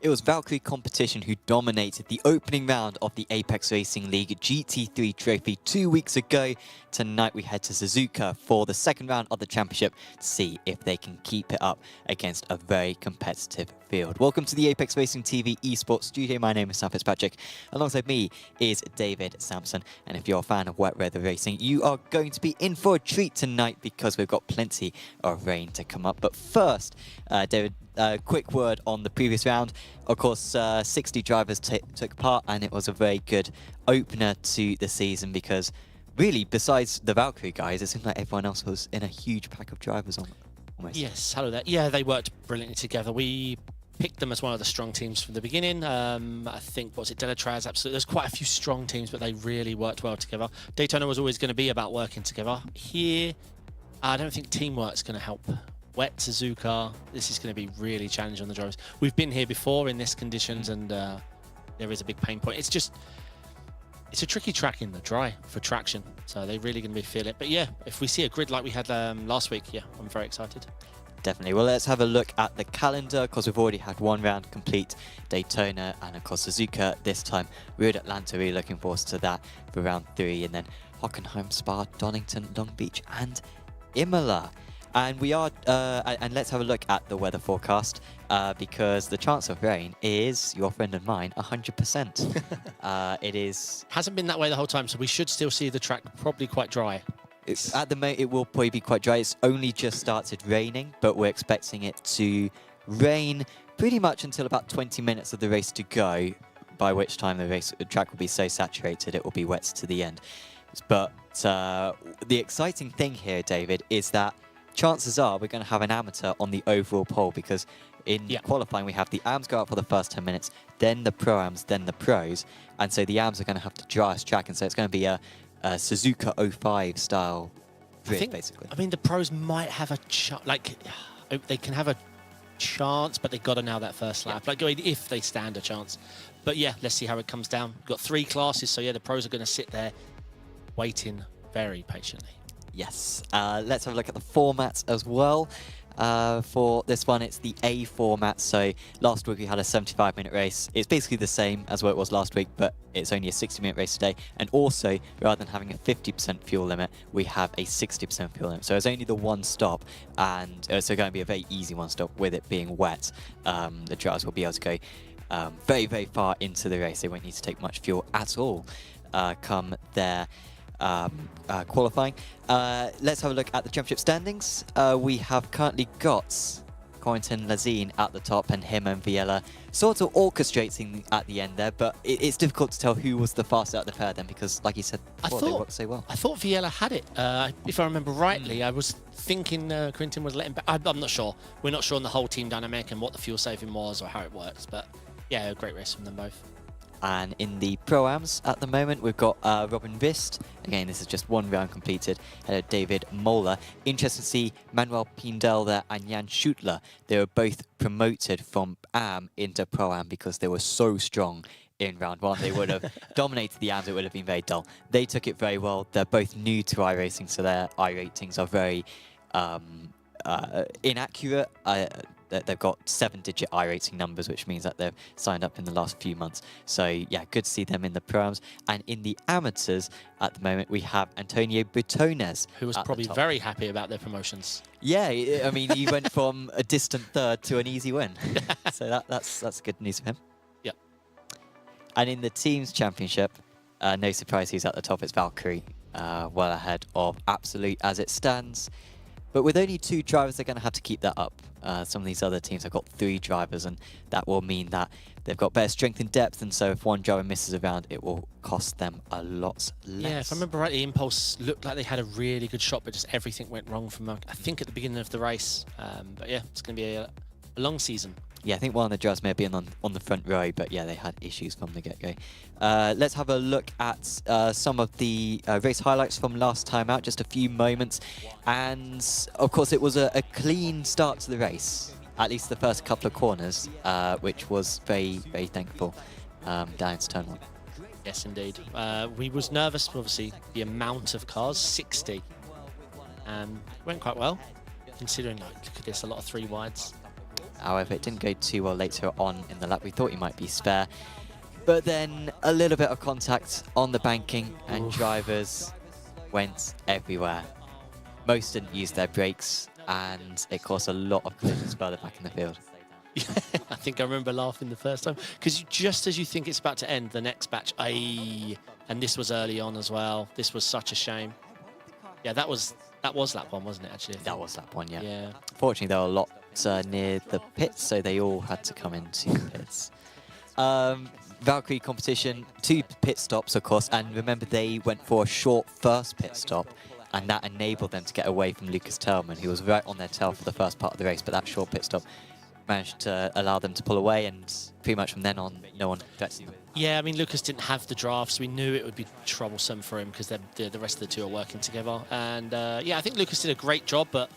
it was Valkyrie Competition who dominated the opening round of the Apex Racing League GT3 trophy 2 weeks ago. Tonight we head to Suzuka for the second round of the championship to see if they can keep it up against a very competitive field. Welcome to the Apex Racing TV esports studio. My name is Sam Fitzpatrick. Alongside me is David Sampson. And if you're a fan of wet weather racing, you are going to be in for a treat tonight because we've got plenty of rain to come up. But first, David, quick word on the previous round. Of course, 60 drivers took part, and it was a very good opener to the season because really, besides the Valkyrie guys, it seemed like everyone else was in a huge pack of drivers almost. Yes, hello there. Yeah, they worked brilliantly together. We picked them as one of the strong teams from the beginning. I think, what was it, Delatraz, absolutely. There's quite a few strong teams, but they really worked well together. Daytona was always going to be about working together. Here, I don't think teamwork's going to help. Wet Suzuka, this is going to be really challenging on the drivers. We've been here before in this conditions, and there is a big pain point. It's a tricky track in the dry for traction, so they're really going to be feeling it. But yeah, if we see a grid like we had last week, yeah, I'm very excited. Definitely. Well, let's have a look at the calendar because we've already had one round complete. Daytona and of course Suzuka this time. We're at Atlanta, really looking forward to that for round 3, and then Hockenheim, Spa, Donington, Long Beach and Imola. And we are, and let's have a look at the weather forecast because the chance of rain is, your friend and mine, 100%. It is... Hasn't been that way the whole time, so we should still see the track probably quite dry. At the moment, it will probably be quite dry. It's only just started raining, but we're expecting it to rain pretty much until about 20 minutes of the race to go, by which time the track will be so saturated it will be wet to the end. But the exciting thing here, David, is that chances are we're going to have an amateur on the overall pole because in qualifying we have the AMs go out for the first 10 minutes, then the Pro-Ams, then the Pros, and so the AMs are going to have the driest track, and so it's going to be a Suzuka 05 style grid, basically. I mean, the Pros might have a chance, like, they can have a chance, but they've got to nail that first lap, like if they stand a chance. But yeah, let's see how it comes down. We've got 3 classes, so yeah, the Pros are going to sit there waiting very patiently. Yes, let's have a look at the formats as well. For this one, it's the A format. So last week we had a 75-minute race. It's basically the same as what it was last week, but it's only a 60-minute race today. And also, rather than having a 50% fuel limit, we have a 60% fuel limit. So it's only the one stop, and it's going to be a very easy one stop with it being wet. The drivers will be able to go very, very far into the race. They won't need to take much fuel at all come their qualifying. Let's have a look at the championship standings. We have currently got Corrington Lazine at the top and him and Viella sort of orchestrating at the end there, but it's difficult to tell who was the fastest out of the pair then because, like you said before, they worked so well. I thought Viella had it. If I remember rightly, I was thinking Corrington was letting back. I'm not sure. We're not sure on the whole team dynamic and what the fuel saving was or how it works, but yeah, a great race from them both. And in the Pro-Ams at the moment, we've got Robin Vist. Again, this is just one round completed. David Moeller. Interesting to see Manuel Pindel there and Jan Schutler. They were both promoted from AM into Pro-Am because they were so strong in round 1. They would have dominated the AMs. It would have been very dull. They took it very well. They're both new to iRacing, so their iRatings are very inaccurate. They've got 7-digit iRacing numbers, which means that they've signed up in the last few months. So yeah, good to see them in the Pro-Ams. And in the amateurs at the moment, we have Antonio Britones, who was probably very happy about their promotions. Yeah, I mean, he went from a distant third to an easy win. So that's good news for him. Yeah. And in the teams championship, no surprise who's at the top. It's Valkyrie, well ahead of Absolute as it stands. But with only 2 drivers, they're going to have to keep that up. Some of these other teams have got 3 drivers, and that will mean that they've got better strength and depth, and so if one driver misses a round, it will cost them a lot less. Yeah, if I remember rightly, Impulse looked like they had a really good shot, but just everything went wrong from, I think, at the beginning of the race. But yeah, it's going to be a long season. Yeah, I think one of the drivers may have been on the front row, but yeah, they had issues from the get-go. Let's have a look at some of the race highlights from last time out, just a few moments. And of course, it was a clean start to the race, at least the first couple of corners, which was very, very thankful down into turn 1. Yes, indeed. We was nervous, obviously, the amount of cars, 60. Went quite well, considering, like, look at this, a lot of 3 wides. However, it didn't go too well later on in the lap. We thought he might be spare. But then a little bit of contact on the banking and drivers went everywhere. Most didn't use their brakes and it caused a lot of collisions further back in the field. Yeah, I think I remember laughing the first time because just as you think it's about to end, the next batch, and this was early on as well. This was such a shame. Yeah, that was lap 1, wasn't it? Actually, that was lap 1. Yeah. Yeah. Fortunately, there were a lot near the pits, so they all had to come into the pits. Valkyrie competition, 2 pit stops, of course, and remember they went for a short first pit stop, and that enabled them to get away from Lucas Tellman, who was right on their tail for the first part of the race, but that short pit stop managed to allow them to pull away, and pretty much from then on, no one threatened them. Yeah, I mean, Lucas didn't have the draft, so we knew it would be troublesome for him because the rest of the 2 are working together. And yeah, I think Lucas did a great job, but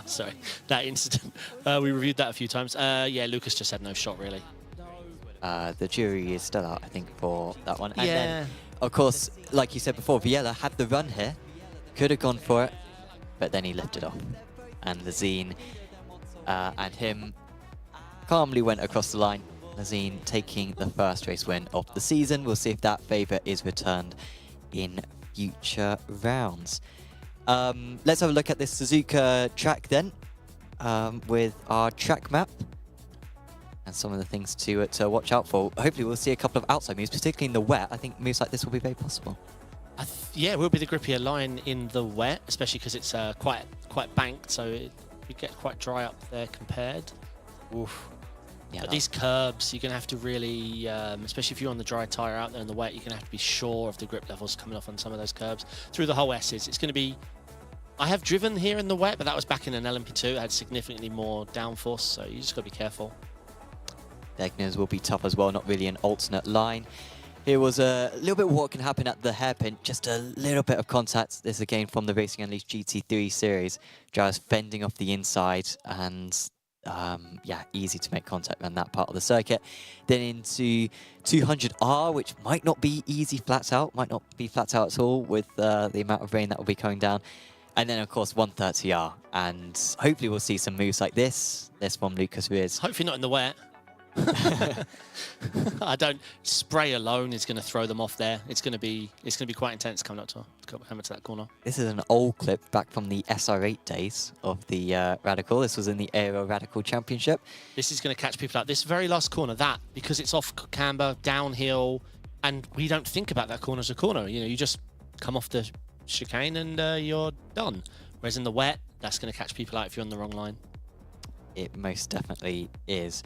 sorry, that incident, we reviewed that a few times. Yeah, Lucas just had no shot, really. The jury is still out, I think, for that one. And yeah. Then, of course, like you said before, Viella had the run here, could have gone for it, but then he lifted off. And Lazine and him calmly went across the line. Lazine taking the first race win of the season. We'll see if that favour is returned in future rounds. Let's have a look at this Suzuka track then, with our track map and some of the things to watch out for. Hopefully we'll see a couple of outside moves, particularly in the wet. I think moves like this will be very possible. Yeah, it will be the grippier line in the wet, especially because it's quite banked, so it get quite dry up there compared. Oof. Yeah, but these curbs, you're going to have to really, especially if you're on the dry tyre out there in the wet, you're going to have to be sure of the grip levels coming off on some of those curbs. Through the whole S's, it's going to be... I have driven here in the wet, but that was back in an LMP2. It had significantly more downforce, so you just got to be careful. Degners will be tough as well, not really an alternate line. Here was a little bit of what can happen at the hairpin, just a little bit of contact. This again from the Racing Unleashed GT3 series. Drivers fending off the inside and yeah, easy to make contact on that part of the circuit. Then into 200R, which might not be easy flats out, might not be flats out at all with the amount of rain that will be coming down. And then, of course, 130R. And hopefully we'll see some moves like this. This from Lucas Riz. Hopefully not in the wet. I don't. Spray alone is going to throw them off there. It's going to be quite intense coming up to that corner. This is an old clip back from the SR8 days of the Radical. This was in the ARL Radical Championship. This is going to catch people out. This very last corner, because it's off camber, downhill, and we don't think about that corner as a corner. You know, you just come off the chicane and you're done. Whereas in the wet, that's going to catch people out if you're on the wrong line. It most definitely is.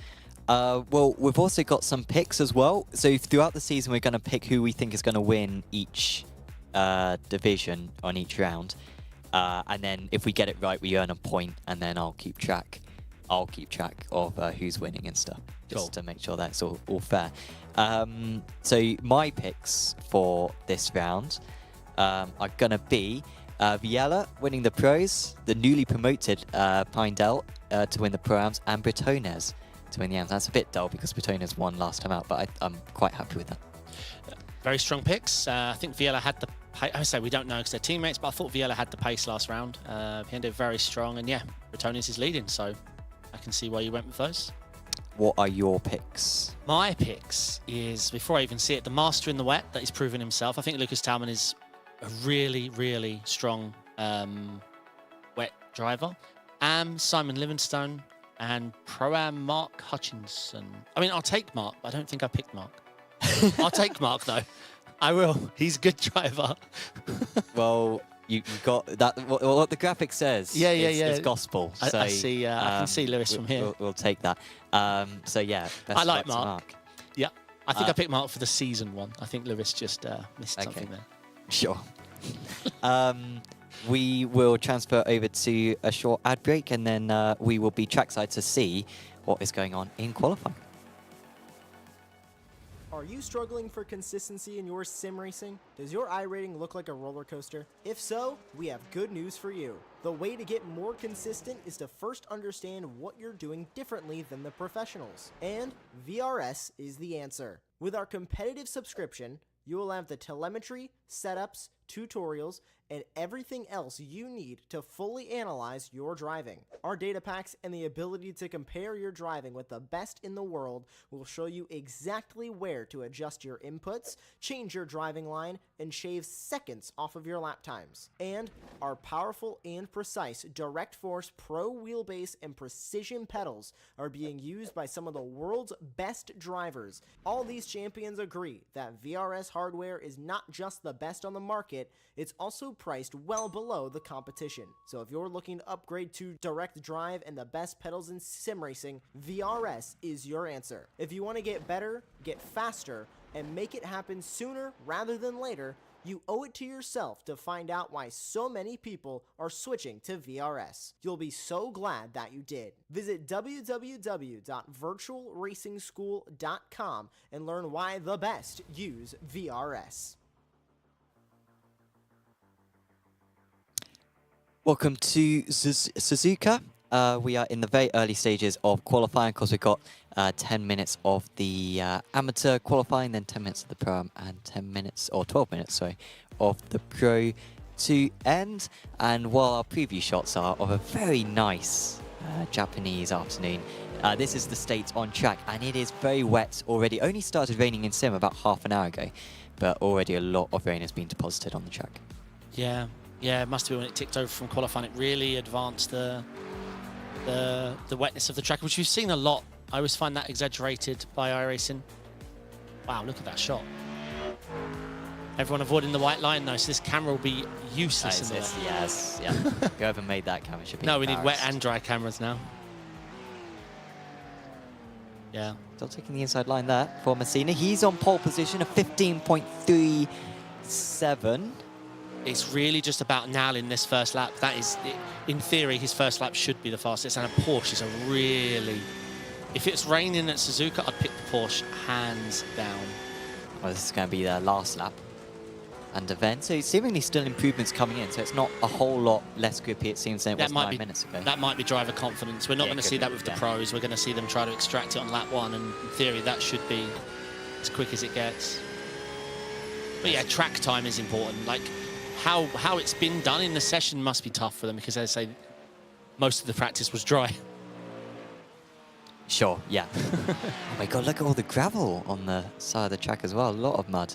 Well, we've also got some picks as well. So throughout the season, we're going to pick who we think is going to win each division on each round. And then if we get it right, we earn a point, and then I'll keep track of who's winning and stuff, just to make sure that's all fair. So my picks for this round are going to be Viella winning the pros, the newly promoted Pindell to win the pro-ams, and Bretones to win the AMs. That's a bit dull because Bretones won last time out, but I'm quite happy with that. Very strong picks. I think Viella had the pace. I say we don't know because they're teammates, but I thought Viella had the pace last round. He ended very strong, and yeah, Bretones is leading, so I can see why you went with those. What are your picks? My picks is, before I even see it, the master in the wet that he's proven himself. I think Lucas Tallman is a really, really strong wet driver. Simon Livingstone and Pro-Am Mark Hutchinson. I mean, I'll take Mark, but I don't think I picked Mark. I'll take Mark, though. I will. He's a good driver. Well, you got that. What the graphic says. Yeah. It's gospel. So, I see. I can see Lewis from here. We'll take that. So yeah, I like Mark. Yeah, I think I picked Mark for the season one. I think Lewis just missed something there. Sure. We will transfer over to a short ad break, and then we will be trackside to see what is going on in qualifying. Are you struggling for consistency in your sim racing? Does your iRating look like a roller coaster? If so, we have good news for you. The way to get more consistent is to first understand what you're doing differently than the professionals. And VRS is the answer. With our competitive subscription, you will have the telemetry, setups, tutorials, and everything else you need to fully analyze your driving. Our data packs and the ability to compare your driving with the best in the world will show you exactly where to adjust your inputs, change your driving line, and shave seconds off of your lap times. And our powerful and precise Direct Force Pro wheelbase and precision pedals are being used by some of the world's best drivers. All these champions agree that VRS hardware is not just the best on the market, it's also priced well below the competition. So if you're looking to upgrade to direct drive and the best pedals in sim racing, VRS is your answer. If you want to get better, get faster, and make it happen sooner rather than later, you owe it to yourself to find out why so many people are switching to VRS. You'll be so glad that you did. Visit www.virtualracingschool.com and learn why the best use VRS. Welcome to Suzuka. We are in the very early stages of qualifying. Of course, we've got 10 minutes of the amateur qualifying, then 10 minutes of the pro, and 10 minutes, or 12 minutes, sorry, of the pro to end. And while our preview shots are of a very nice Japanese afternoon, this is the state on track, and it is very wet already. Only started raining in sim about half an hour ago, but already a lot of rain has been deposited on the track. Yeah, it must be when it ticked over from qualifying. It really advanced the wetness of the track, which we've seen a lot. I always find that exaggerated by iRacing. Wow, look at that shot. Everyone avoiding the white line though, so this camera will be useless in the wet. Yes, yeah. Whoever made that camera should be No, we need wet embarrassed. and dry cameras now. Yeah. Still taking the inside line there for Messina. He's on pole position, a 15.37. It's really just about nailing this first lap. That is, in theory, his first lap should be the fastest. And a Porsche is a really... If it's raining at Suzuka, I'd pick the Porsche hands down. Well, this is going to be their last lap and event. So seemingly still improvements coming in. So it's not a whole lot less grippy, it seems, than it was 9 minutes ago. That might be driver confidence. We're not going to see that with the pros. We're going to see them try to extract it on lap 1. And in theory, that should be as quick as it gets. But yeah, track time is important. Like, how it's been done in the session must be tough for them because, as I say, most of the practice was dry. Sure, yeah. Oh my god, look at all the gravel on the side of the track as well. A lot of mud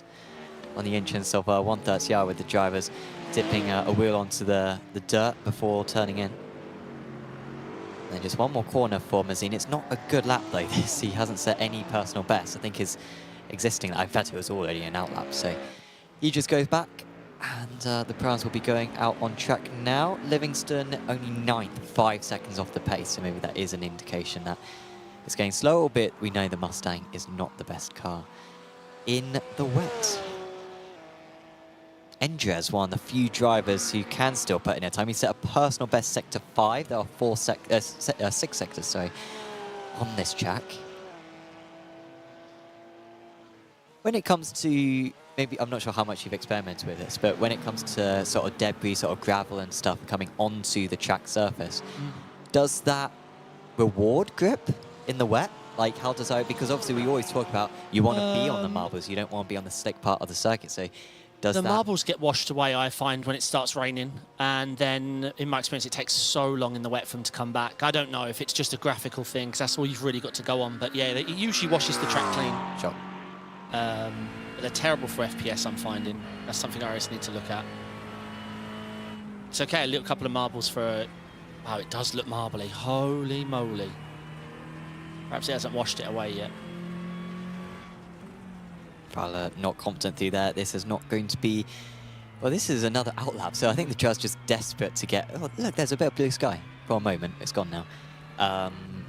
on the entrance of 130R with the drivers dipping a wheel onto the dirt before turning in. And then just one more corner for Mazin. It's not a good lap though, this. He hasn't set any personal best. I think his existing lap, in fact, it was already an out lap. So he just goes back. And the pros will be going out on track now. Livingston only 9th, 5 seconds off the pace. So maybe that is an indication that it's getting slow, albeit we know the Mustang is not the best car in the wet. Endres, one of the few drivers who can still put in a time. He set a personal best sector 5. There are 6 sectors, sorry, on this track. When it comes to, maybe, I'm not sure how much you've experimented with this, but when it comes to sort of debris, sort of gravel and stuff coming onto the track surface, does that reward grip in the wet? Like, how does that, because obviously we always talk about you want to be on the marbles, you don't want to be on the slick part of the circuit, so does the that... marbles get washed away, I find, when it starts raining, and then, in my experience, it takes so long in the wet for them to come back. I don't know if it's just a graphical thing, because that's all you've really got to go on, but yeah, it usually washes the track clean. Sure. They're terrible for FPS, I'm finding. That's something I always need to look at. It's okay, a little couple of marbles for... Wow, it does look marbly. Holy moly. Perhaps it hasn't washed it away yet. Fowler not confident through there. This is not going to be... Well, this is another outlap, so I think the judge just desperate to get... Oh, look, there's a bit of blue sky for a moment. It's gone now.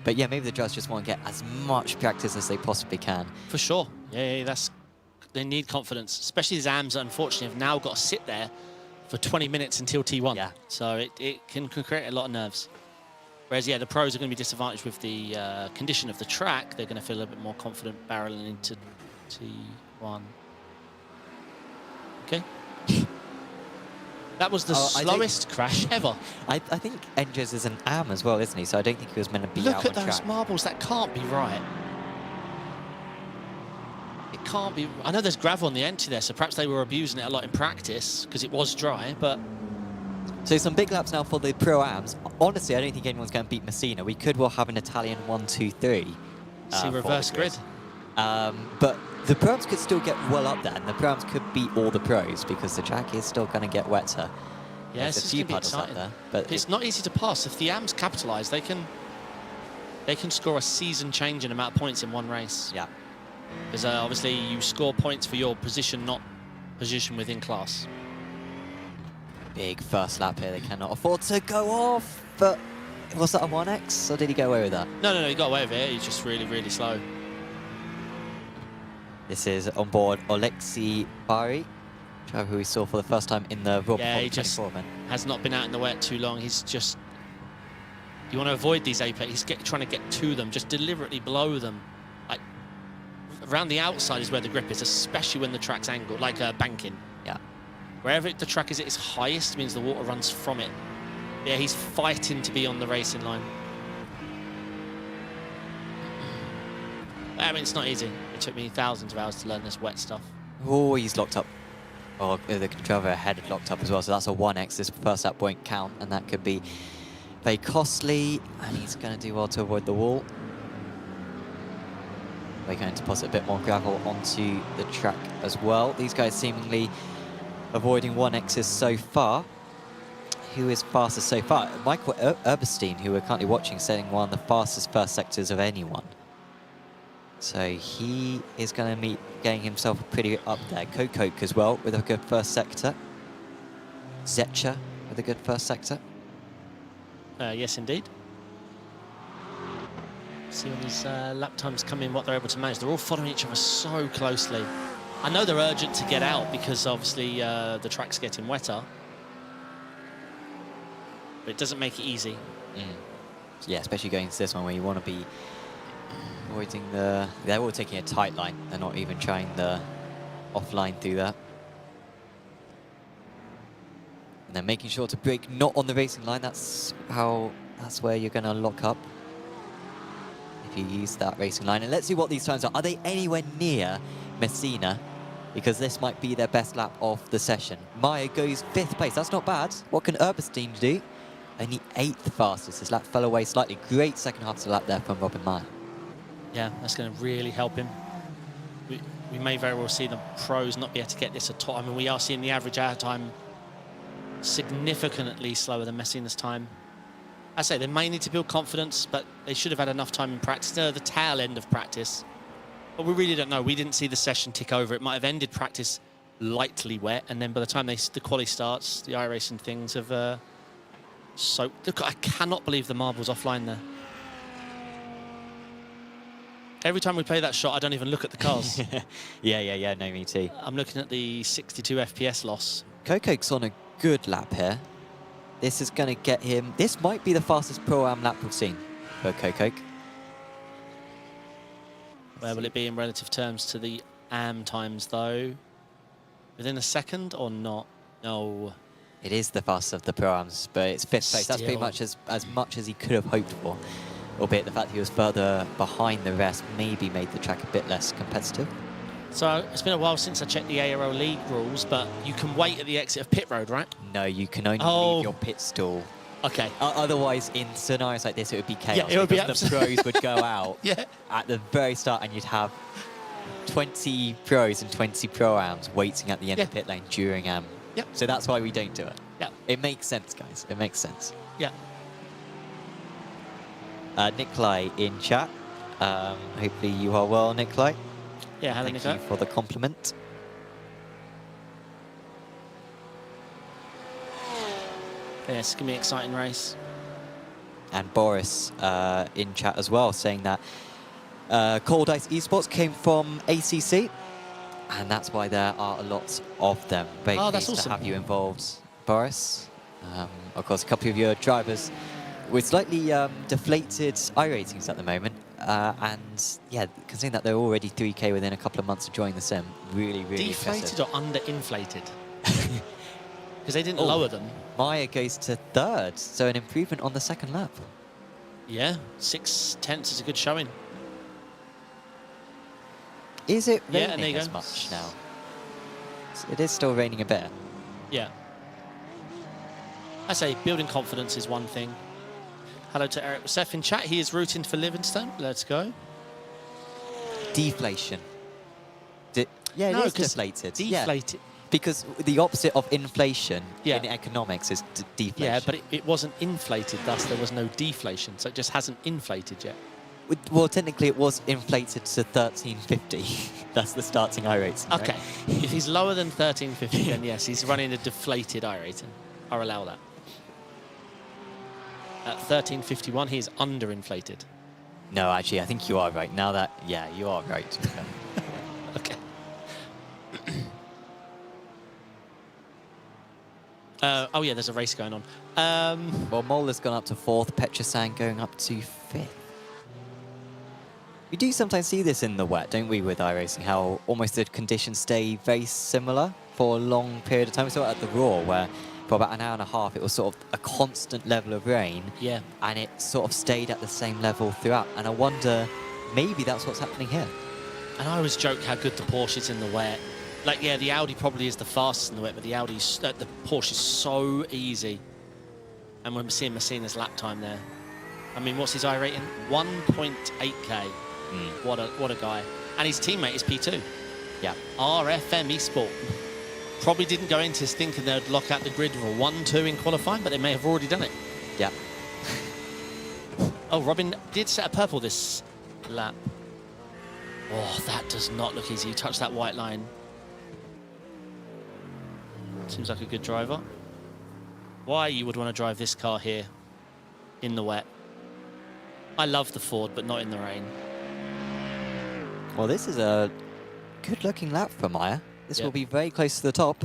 But yeah, maybe the judge just want to get as much practice as they possibly can. For sure. Yeah, that's... They need confidence, especially Zams, unfortunately, have now got to sit there for 20 minutes until T1. Yeah. So it can create a lot of nerves. Whereas, yeah, the pros are going to be disadvantaged with the condition of the track. They're going to feel a little bit more confident barreling into T1. Okay. That was the slowest crash ever. I think Endres is an AM as well, isn't he? So I don't think he was meant to be out on Look track. at those marbles. That can't be right. It can't be. I know there's gravel on the entry there, so perhaps they were abusing it a lot in practice because it was dry. But so some big laps now for the Pro-Ams. Honestly, I don't think anyone's going to beat Messina. We could well have an Italian 1, 2, 3. see reverse grid. But the Pro-Ams could still get well up there, and the Pro-Ams could beat all the pros because the track is still going to get wetter. Yeah, There's this a is few going to be puddles up exciting. there, but It's not easy to pass. If the AMs capitalise, they can score a season-changing amount of points in one race. yeah. Because obviously you score points for your position, not position within class. Big first lap here. They cannot afford to go off. But was that a 1x, or did he go away with that? No, he got away with it. He's just really, really slow. This is on board Oleksiy Bari, driver who we saw for the first time in the Rob Yeah, he just 24 man. has not been out in the wet too long. He's just... You want to avoid these apex. He's trying to get to them, just deliberately below them. Like, around the outside is where the grip is, especially when the track's angled, like banking. Yeah. Wherever the track is at its highest means the water runs from it. Yeah, he's fighting to be on the racing line. I mean, it's not easy. It took me thousands of hours to learn this wet stuff. Oh, he's locked up. Oh, the driver ahead had locked up as well, so that's a 1x. This first lap won't count, and that could be very costly. And he's going to do well to avoid the wall. We're going to deposit a bit more gravel onto the track as well. These guys seemingly avoiding 1x's so far. Who is fastest so far? Michael Eberstein, who we're currently watching, setting one of the fastest first sectors of anyone. So he is going to meet getting himself pretty up there. Kokok as well with a good first sector. Zetcher with a good first sector. Yes, indeed. See when these lap times come in, what they're able to manage. They're all following each other so closely. I know they're urgent to get out because obviously the track's getting wetter. But it doesn't make it easy. Yeah, especially going into this one where you want to be avoiding the... They're all taking a tight line. They're not even trying the offline through that. And they're making sure to brake not on the racing line. That's where you're going to lock up if you use that racing line. And let's see what these times are. Are they anywhere near Messina? Because this might be their best lap of the session. Meyer goes 5th place. That's not bad. What can Eberstein do? Only 8th fastest. His lap fell away slightly. Great second half of the lap there from Robin Meyer. Yeah, that's going to really help him. We may very well see the pros not be able to get this at all. I mean, we are seeing the average hour time significantly slower than Messina's time. I say they may need to build confidence, but they should have had enough time in practice. They're the tail end of practice. But we really don't know. We didn't see the session tick over. It might have ended practice lightly wet, and then by the time the quali starts, the iRacing things have soaked. Look, I cannot believe the marble's offline there. Every time we play that shot, I don't even look at the cars. yeah, no, me too. I'm looking at the 62 FPS loss. Kokok's on a good lap here. This is going to get him... This might be the fastest Pro-Am lap we've seen for Kokok. Where will it be in relative terms to the AM times, though? Within a second or not? No. It is the fastest of the Pro-Ams, but it's 5th place. That's pretty much as much as he could have hoped for. Albeit the fact he was further behind the rest maybe made the track a bit less competitive. So it's been a while since I checked the ARL League rules, but you can wait at the exit of pit road, right? No, you can only leave your pit stall. Okay. Otherwise, in scenarios like this, it would be chaos. Yeah, it would be the pros would go out at the very start, and you'd have 20 pros and 20 Pro-Ams waiting at the end of the pit lane during AM. Yep. So that's why we don't do it. Yeah. It makes sense, guys. It makes sense. Yeah. Nikolai in chat. Hopefully you are well, Nikolai. Yeah, hello, Thank Nikolai. you for the compliment. Yeah, it's going to be an exciting race. And Boris in chat as well, saying that Cold Ice Esports came from ACC, and that's why there are a lot of them. Very that's pleased awesome. to have you involved, Boris. Of course, a couple of your drivers with slightly deflated iRatings at the moment. And yeah, considering that they're already 3K within a couple of months of joining the sim, really Deflated impressive. or underinflated? Because they didn't lower them. Maya goes to 3rd, so an improvement on the second lap. Yeah, 6/10 is a good showing. Is it Yeah, and there raining you as go. much now? It is still raining a bit. Yeah. I say building confidence is one thing. Hello to Eric Seth in chat. He is rooting for Livingston. Let's go. Deflation. Yeah, No, it is 'cause deflated. Deflated. Yeah. Because the opposite of inflation Yeah. in economics is deflation. Yeah, but it wasn't inflated, thus there was no deflation. So it just hasn't inflated yet. Well, technically it was inflated to 1350. That's the starting iRacing. Right? Okay. If he's lower than 1350, then yes, he's running a deflated iRating. I'll allow that. At 1351, he is underinflated. No, actually, I think you are right. Now that, yeah, you are right. Okay. Oh yeah, there's a race going on. Well, Mola's gone up to 4th, Petrosan going up to 5th. We do sometimes see this in the wet, don't we, with iRacing, how almost the conditions stay very similar for a long period of time. We saw it at the Raw, where for about an hour and a half, it was sort of a constant level of rain. Yeah. And it sort of stayed at the same level throughout. And I wonder, maybe that's what's happening here. And I always joke how good the Porsche is in the wet. Like, yeah, the Audi probably is the fastest in the wet, but the Porsche is so easy. And we're seeing Messina's lap time there. I mean, what's his I rating? 1.8k. What a guy. And his teammate is P2. Yeah. RFM Esport. Probably didn't go into thinking they'd lock out the grid for 1-2 in qualifying, but they may have already done it. Yeah. Oh, Robin did set a purple this lap. Oh, that does not look easy. You touch that white line. Seems like a good driver. Why you would want to drive this car here in the wet? I love the Ford, but not in the rain. Well, this is a good-looking lap for Meyer. This Yeah. will be very close to the top.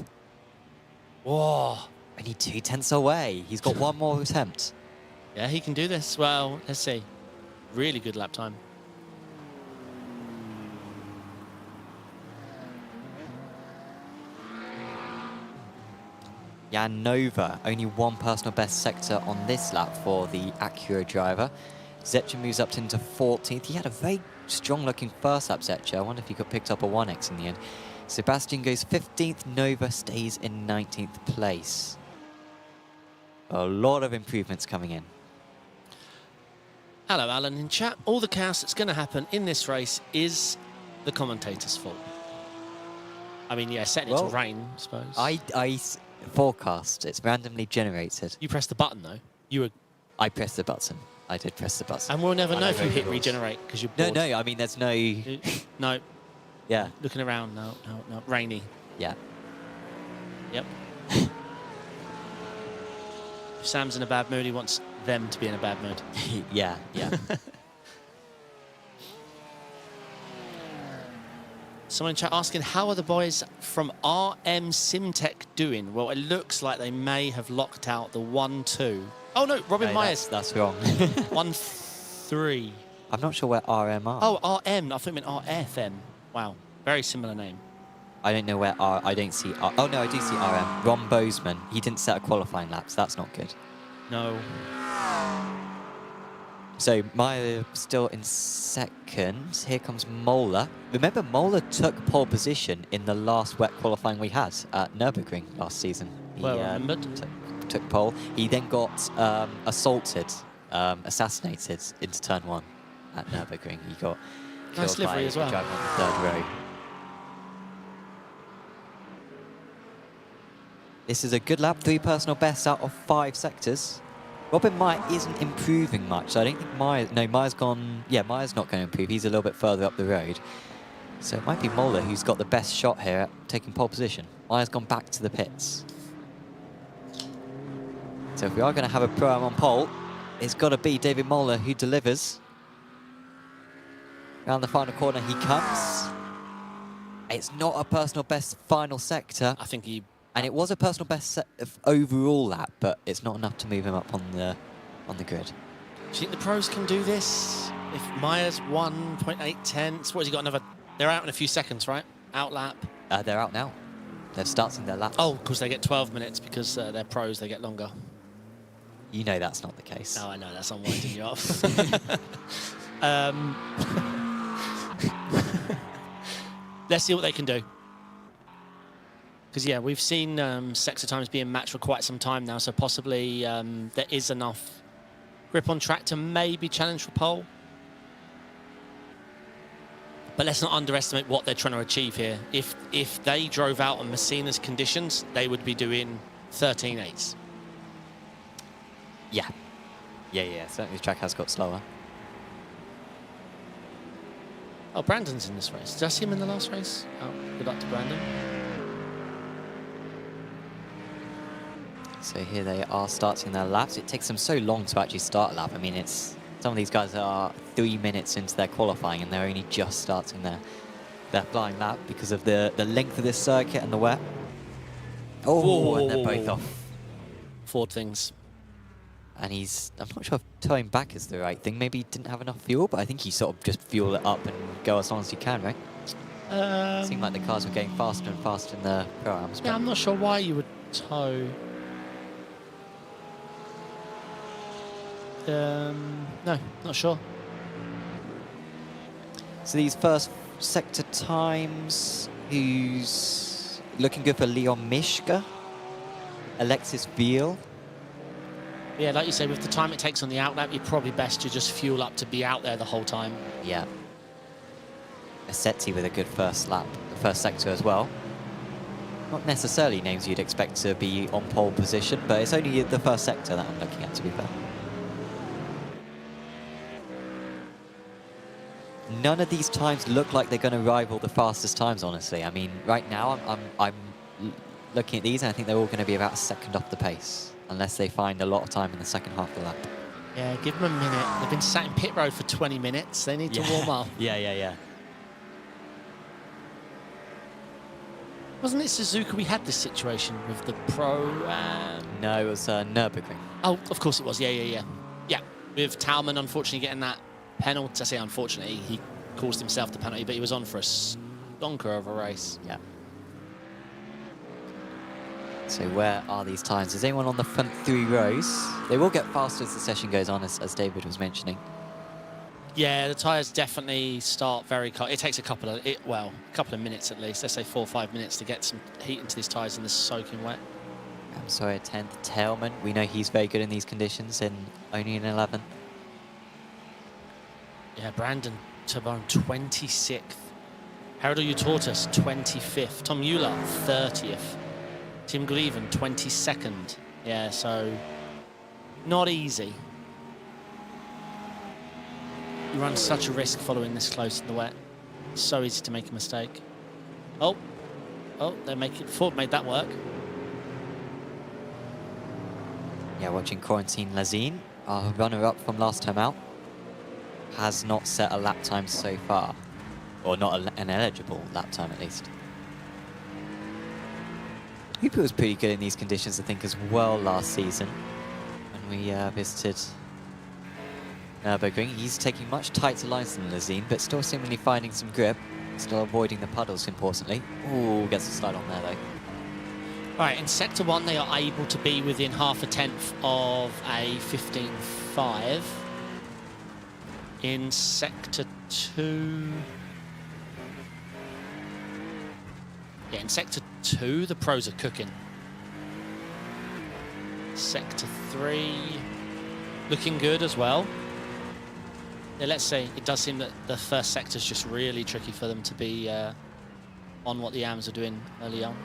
Whoa. Only 2/10 away. He's got one more attempt. Yeah, he can do this. Well, let's see. Really good lap time. Jan Nova, only one personal best sector on this lap for the Acura driver. Zetcher moves up into 14th. He had a very strong-looking first lap, Zetcher. I wonder if he could picked up a 1x in the end. Sebastian goes 15th. Nova stays in 19th place. A lot of improvements coming in. Hello, Alan in chat. All the chaos that's going to happen in this race is the commentator's fault. I mean, yeah, setting it to rain, I suppose. I forecast. It's randomly generated. You pressed the button, though. I pressed the button. I did press the button. And we'll never I know know if you hit rules. regenerate because you're No, bored. no, I mean, there's no... No. Yeah, Looking around. No. Rainy. yeah. Yep. If Sam's in a bad mood, he wants them to be in a bad mood. yeah, yeah. Someone in chat asking, how are the boys from RM Simtech doing? Well, it looks like they may have locked out the 1-2. Oh, no, Robin No, Myers. That's wrong. 1-3. I'm not sure where RM are. Oh, RM. I thought you meant RFM. Wow. Very similar name. I don't know where I don't see oh no, I do see RM. Ron Bozeman. He didn't set a qualifying lap, so that's not good. No. So Maya still in second. Here comes Mola. Remember, Mola took pole position in the last wet qualifying we had at Nürburgring last season. He Well remembered. took pole. He then got assassinated into turn 1 at Nürburgring. He got Nice killed by livery as well. a driver on the 3rd row. This is a good lap, 3 personal bests out of 5 sectors. Robin Meyer isn't improving much, so I don't think Meyer's gone, yeah, Meyer's not going to improve. He's a little bit further up the road. So it might be Mola who's got the best shot here at taking pole position. Meyer's gone back to the pits. So if we are going to have a pro-am on pole, it's got to be David Mola who delivers. Around the final corner he comes. It's not a personal best final sector. I think he... And it was a personal best overall lap, but it's not enough to move him up on the grid. Do you think the pros can do this? If Myers 1.8 tenths, what has he got? Another... They're out in a few seconds, right? Out lap. They're out now. They're starting their laps. Oh, because they get 12 minutes because they're pros, they get longer. You know that's not the case. No, I know, that's I'm winding you up. let's see what they can do. Because, yeah, we've seen sector times being matched for quite some time now, so possibly there is enough grip on track to maybe challenge for pole. But let's not underestimate what they're trying to achieve here. If they drove out on Messina's conditions, they would be doing 13.8s. Yeah. Yeah. Certainly the track has got slower. Oh, Brandon's in this race. Did I see him in the last race? Oh, good luck to Brandon. So here they are starting their laps. It takes them so long to actually start a lap. I mean, it's some of these guys are 3 minutes into their qualifying and they're only just starting their flying lap because of the length of this circuit and the wet. Oh, and they're both off. Ford things. And I'm not sure if towing back is the right thing. Maybe he didn't have enough fuel, but I think you sort of just fuel it up and go as long as you can, right? Seemed like the cars were getting faster and faster in the Pro-Ams. Yeah, I'm not sure why you would tow. No, not sure. So these first sector times, who's looking good for Leon Mishka, Alexis Veal. Yeah, like you say, with the time it takes on the outlap, you're probably best to just fuel up to be out there the whole time. Yeah. Assetti with a good first lap, the first sector as well. Not necessarily names you'd expect to be on pole position, but it's only the first sector that I'm looking at, to be fair. None of these times look like they're going to rival the fastest times, honestly. I mean, right now, I'm looking at these, and I think they're all going to be about a second off the pace, unless they find a lot of time in the second half of the lap. Yeah, give them a minute. They've been sat in pit road for 20 minutes. They need to warm up. Yeah. Wasn't it Suzuka we had this situation with the Pro? No, it was Nürburgring. Oh, of course it was. Yeah. Yeah, with Taumann unfortunately getting that penalty. I say unfortunately, he caused himself the penalty, but he was on for a stonker of a race. Yeah. So where are these times? Is anyone on the front 3 rows? They will get faster as the session goes on, as David was mentioning. Yeah, the tyres definitely start very cold. It takes a couple of minutes at least. Let's say 4 or 5 minutes to get some heat into these tyres in this soaking wet. I'm sorry, 10th, Tailman. We know he's very good in these conditions, only in 11th. Yeah, Brandon Tabone, 26th. Harold Utortus, 25th. Tom Euler, 30th. Tim Greven, 22nd. Yeah, so not easy. You run such a risk following this close in the wet. It's so easy to make a mistake. Oh, they make it. Ford made that work. Yeah, watching Corentin Lazine, our runner-up from last time out, has not set a lap time so far, or not an eligible lap time at least. Hooper was pretty good in these conditions, I think, as well last season when we visited Nürburgring. He's taking much tighter lines than Lazine, but still seemingly finding some grip, still avoiding the puddles, importantly. Ooh, gets a slide on there, though. Right, in Sector 1, they are able to be within half a tenth of a 15.5. In Sector 2... Yeah, in Sector 2, the pros are cooking. Sector 3, looking good as well. Yeah, let's say it does seem that the first sector is just really tricky for them to be on what the AMs are doing early on.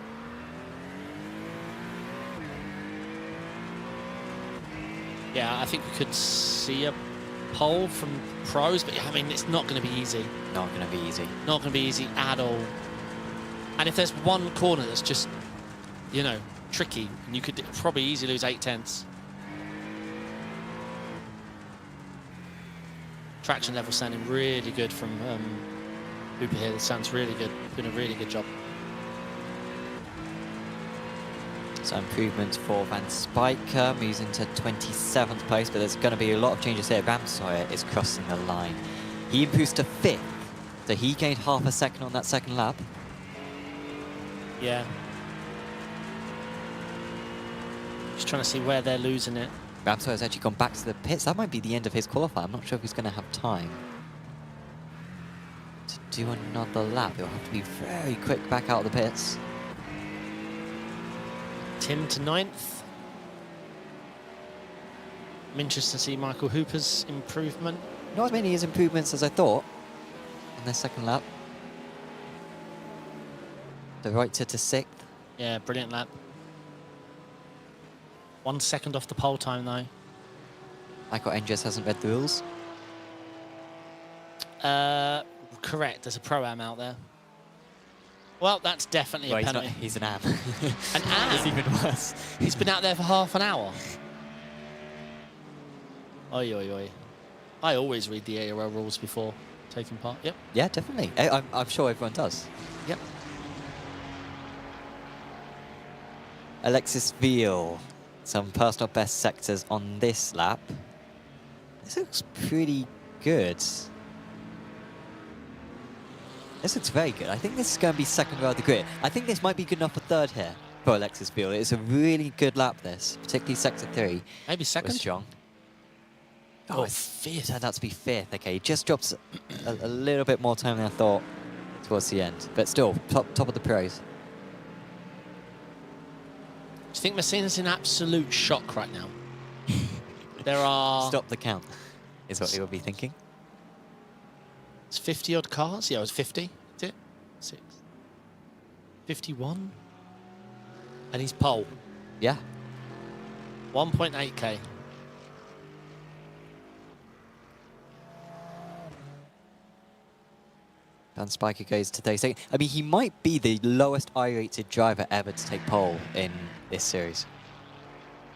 Yeah, I think we could see a pole from pros, but I mean, it's not going to be easy. Not going to be easy. Not going to be easy at all. And if there's one corner that's just, you know, tricky, you could probably easily lose 8 tenths. Traction level sounding really good from Hooper here. It sounds really good. Doing a really good job. So improvement for Van Spijker, moves into 27th place, but there's going to be a lot of changes here. Ramsauer is crossing the line. He improves to 5th, so he gained half a second on that second lap. Yeah. Just trying to see where they're losing it. Ramsauer has actually gone back to the pits. That might be the end of his qualifier. I'm not sure if he's going to have time to do another lap. He'll have to be very quick back out of the pits. Tim to 9th. I'm interested to see Michael Hooper's improvement. Not as many as improvements as I thought on their second lap. The right to 6th. Yeah, brilliant lap. 1 second off the pole time though. Michael Engels hasn't read the rules. Correct, there's a pro-am out there. Well, that's definitely a penalty. He's an am. An am? It's even worse. He's been out there for half an hour. Oi, oi, oi. I always read the ARL rules before taking part. Yep. Yeah, definitely. I'm sure everyone does. Yep. Alexis Veal. Some personal best sectors on this lap. This looks pretty good. This looks very good. I think this is going to be second row of the grid. I think this might be good enough for third here for Alexis Veal. It's a really good lap, this, particularly sector 3. Maybe second? Was strong. Oh, it's fifth. turned out to be 5th. Okay, he just drops a little bit more time than I thought towards the end. But still, top of the pros. Do you think Messina's in absolute shock right now? There are... Stop the count, is what he will be thinking. It's 50 odd cars. Yeah, it was 50. Is it? 6. 51. And he's pole. Yeah. 1.8k. Dan Spiker goes to 32nd. I mean, he might be the lowest I-rated driver ever to take pole in this series.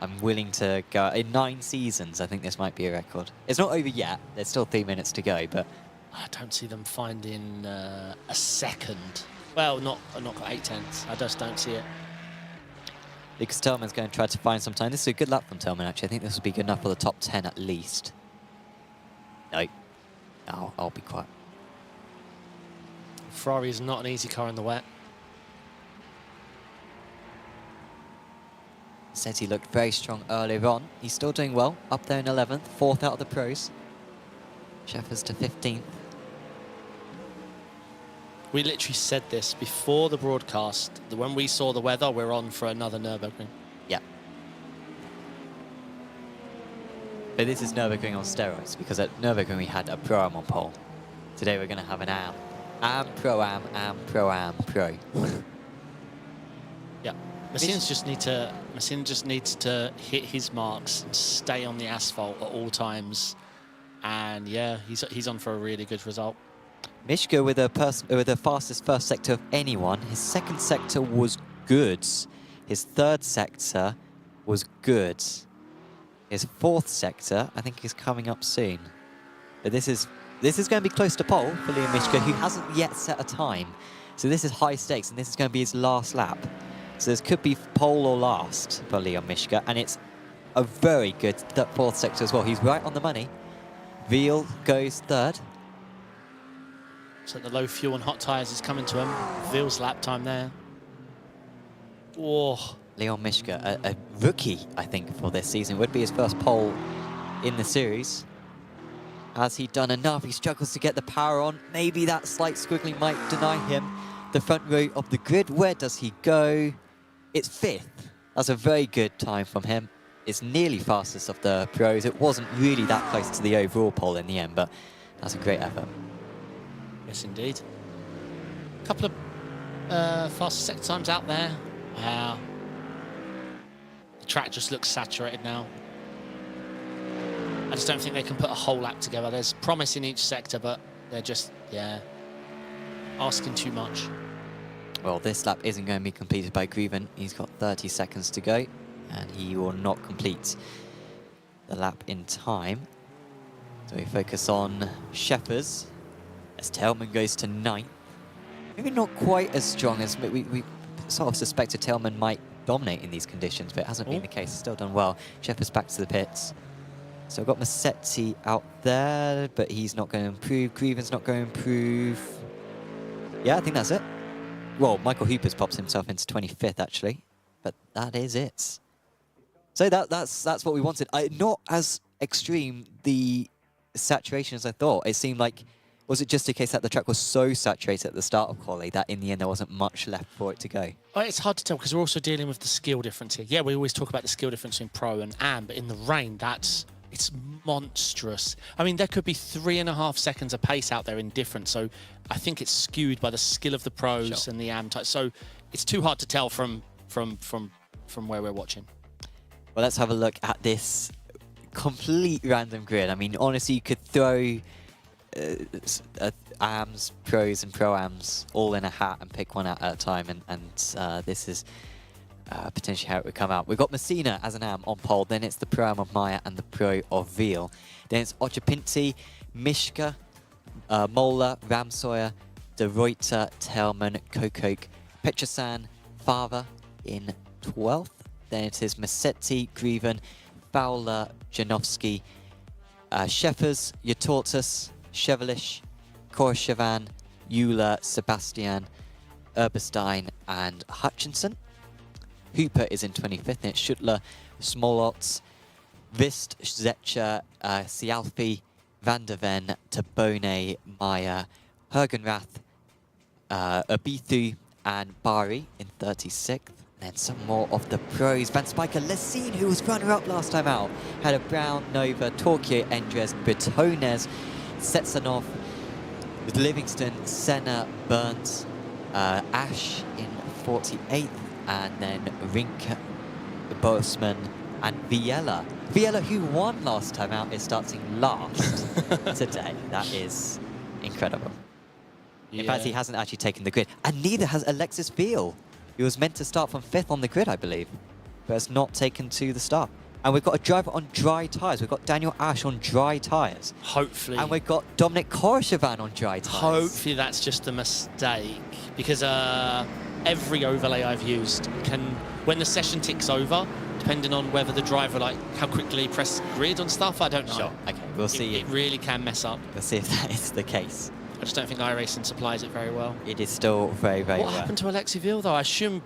I'm willing to go. In 9 seasons, I think this might be a record. It's not over yet. There's still 3 minutes to go, but... I don't see them finding a second. Well, not got 8 tenths. I just don't see it. Because Tillman's going to try to find some time. This is a good lap from Tillman, actually. I think this will be good enough for the top 10 at least. No. I'll be quiet. Ferrari is not an easy car in the wet. Said he looked very strong earlier on. He's still doing well. Up there in 11th. 4th out of the pros. Sheffers to 15th. We literally said this before the broadcast, that when we saw the weather, we're on for another Nürburgring. Yeah. But this is Nürburgring on steroids, because at Nürburgring we had a Pro-Am on pole. Today we're going to have an Am. Am, Pro-Am, Pro-Am, Pro. Yeah. Messina just needs to hit his marks and stay on the asphalt at all times. And yeah, he's on for a really good result. Mishka with the fastest first sector of anyone. His second sector was good. His third sector was good. His fourth sector, I think, is coming up soon. But this is going to be close to pole for Liam Mishka, who hasn't yet set a time. So this is high stakes, and this is going to be his last lap. So this could be pole or last for Liam Mishka, and it's a very good fourth sector as well. He's right on the money. Veal goes third. So the low fuel and hot tyres is coming to him. Veal's lap time there. Oh. Leon Mishka, a rookie, I think, for this season. Would be his first pole in the series. Has he done enough? He struggles to get the power on. Maybe that slight squiggling might deny him the front row of the grid. Where does he go? It's 5th. That's a very good time from him. It's nearly fastest of the pros. It wasn't really that close to the overall pole in the end, but that's a great effort. Yes, indeed. A couple of fast sector times out there. Wow. The track just looks saturated now. I just don't think they can put a whole lap together. There's promise in each sector, but they're just, yeah, asking too much. Well, this lap isn't going to be completed by Grieven. He's got 30 seconds to go, and he will not complete the lap in time. So we focus on Sheffers as Tailman goes to 9th. Maybe not quite as strong as we sort of suspected Tailman might dominate in these conditions, but it hasn't been the case. He's still done well. Sheffers back to the pits. So I've got Massetti out there, but he's not going to improve. Grieven's not going to improve. Yeah, I think that's it. Well, Michael Hooper's pops himself into 25th, actually. But that is it. So that's what we wanted. Not as extreme, the saturation, as I thought. It seemed like Was it just a case that the track was so saturated at the start of quali that in the end there wasn't much left for it to go? Oh, it's hard to tell because we're also dealing with the skill difference here. Yeah, we always talk about the skill difference between pro and am, but in the rain, it's monstrous. I mean, there could be 3.5 seconds of pace out there in difference. So I think it's skewed by the skill of the pros and the am type. So it's too hard to tell from where we're watching. Well, let's have a look at this complete random grid. I mean, honestly, you could throw AMs, pros and pro-AMs all in a hat and pick one out at a time, and this is potentially how it would come out. We've got Messina as an AM on pole, then it's the pro-AM of Maya and the pro of Veal. Then it's Ochapinti, Mishka, Mola, Ramsawyer, De Reuter, Telman, Kokok, Petrosan, Fava in 12th. Then it is Massetti, Grieven, Fowler, Janowski, Sheffers, Yatortus, Chevalish, Korshavan, Euler, Sebastian, Erbestein, and Hutchinson. Hooper is in 25th, and it's Schuttler, Smolots, Vist, Zetcher, Sialfi, Van der Ven, Tabone, Maya, Hergenrath, Abithu, and Bari in 36th. And then some more of the pros. Van Spiker, Lessine, who was runner-up last time out, had a Brown, Nova, Torquio, Endres, Britones, Setsanov, with Livingston, Senna, Burns, Ash in 48th, and then Rinke, Bosman, and Viella. Viella, who won last time out, is starting last today. That is incredible. Yeah. In fact, he hasn't actually taken the grid, and neither has Alexis Veal. He was meant to start from 5th on the grid, I believe, but has not taken to the start. And we've got a driver on dry tyres. We've got Daniel Ash on dry tyres. Hopefully. And we've got Dominic Korshavan on dry tyres. Hopefully that's just a mistake, because every overlay I've used when the session ticks over, depending on whether the driver, how quickly he presses grid on stuff, I don't know. Sure, okay, we'll see. It really can mess up. We'll see if that is the case. I just don't think iRacing supplies it very well. It is still very, very What happened to Alexi Veal, though? I assume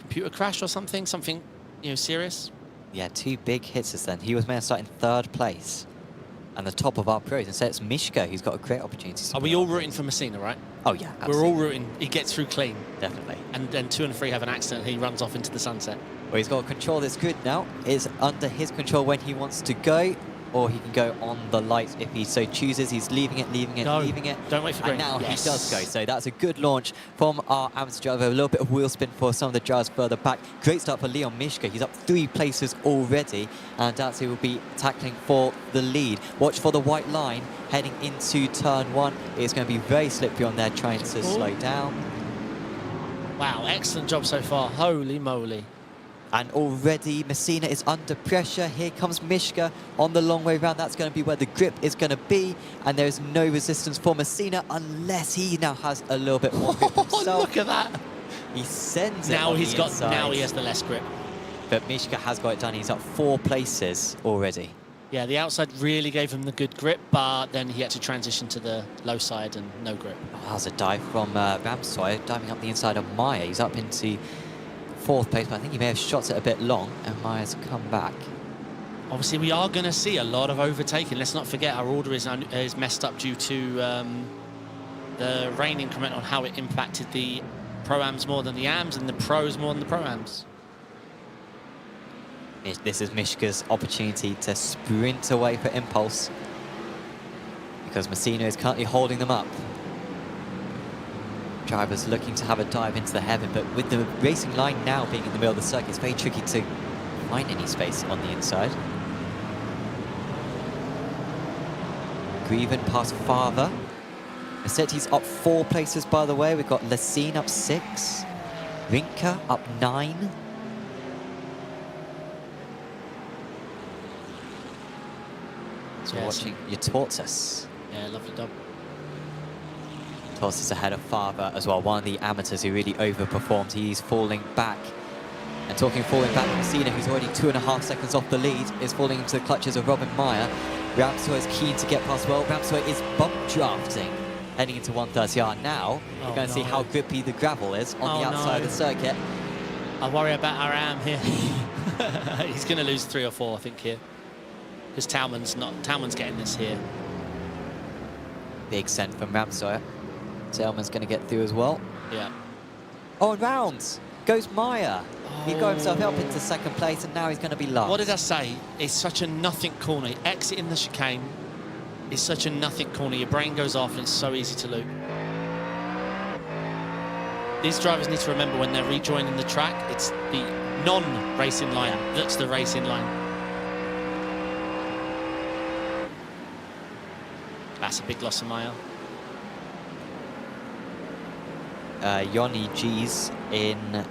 computer crash or something? Something, serious? Yeah, 2 big hits then. He was meant to start in 3rd place and the top of our pros. Instead, it's Mishka, who's got a great opportunity. Are we all rooting for Messina, right? Oh, yeah, absolutely. We're all rooting. He gets through clean. Definitely. And then 2 and 3 have an accident. He runs off into the sunset. Well, he's got to control this grid now. It's under his control when he wants to go, or he can go on the lights if he so chooses. He's leaving it, leaving it, leaving it. Don't wait for green. And now yes. he does go. So that's a good launch from our amateur driver. A little bit of wheel spin for some of the drivers further back. Great start for Leon Mishka. He's up 3 places already. And Datsy will be tackling for the lead. Watch for the white line heading into turn 1. It's going to be very slippery on there, trying to slow down. Wow, excellent job so far. Holy moly. And already Messina is under pressure. Here comes Mishka on the long way round. That's going to be where the grip is going to be. And there is no resistance for Messina unless he now has a little bit more grip himself. Look at that. He sends now it he's got inside. Now he has the less grip. But Mishka has got it done. He's up 4 places already. Yeah, the outside really gave him the good grip, but then he had to transition to the low side and no grip. Oh, that was a dive from Ramsoy, diving up the inside of Maya. He's up into 4th place, but I think he may have shot it a bit long, and Maya's come back. Obviously, we are going to see a lot of overtaking. Let's not forget our order is messed up due to the rain increment on how it impacted the Pro-Ams more than the AMs and the Pros more than the Pro-Ams. This is Mishka's opportunity to sprint away for impulse, because Messina is currently holding them up. Drivers looking to have a dive into the heaven, but with the racing line now being in the middle of the circuit, it's very tricky to find any space on the inside. Grieven past Fava. Massetti's up 4 places, by the way. We've got Lessine up 6. Rinka up 9. So yes. watching Yatortus. Yeah, lovely dub. Tortus ahead of Fava as well, one of the amateurs who really overperformed. He's falling back. And talking falling back, Messina, who's already 2.5 seconds off the lead, is falling into the clutches of Robin Meyer. Ramsoy is keen to get past well. Ramsoy is bump drafting, heading into 130R. Now, we're going to see how grippy the gravel is on the outside of the circuit. I worry about our AM here. He's going to lose 3 or 4, I think, here. Because Talman's getting this here. Big send from Rennsport. Selman's going to get through as well. Yeah. Oh, and rounds goes Maya. He got himself up into second place, and now he's going to be last. What did I say? It's such a nothing corner. Exiting the chicane is such a nothing corner. Your brain goes off, and it's so easy to loop. These drivers need to remember when they're rejoining the track, it's the non-racing line that's the racing line. That's a big loss of Maya. Yoni G's in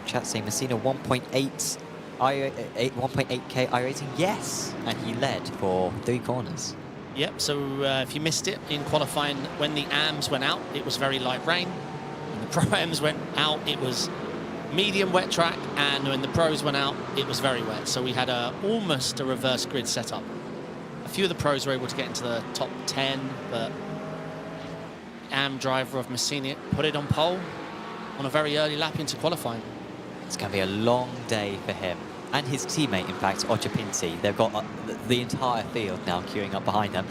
chat saying Messina 1.8 1.8k iRacing, yes, and he led for 3 corners. Yep, so if you missed it in qualifying, when the AMs went out, it was very light rain. When the Pro-Ams went out, it was medium wet track, and when the Pros went out, it was very wet. So we had almost a reverse grid setup. A few of the Pros were able to get into the top 10, but AM driver of Messina put it on pole on a very early lap into qualifying. It's going to be a long day for him. And his teammate, in fact, Ojapinti. They've got the entire field now queuing up behind them.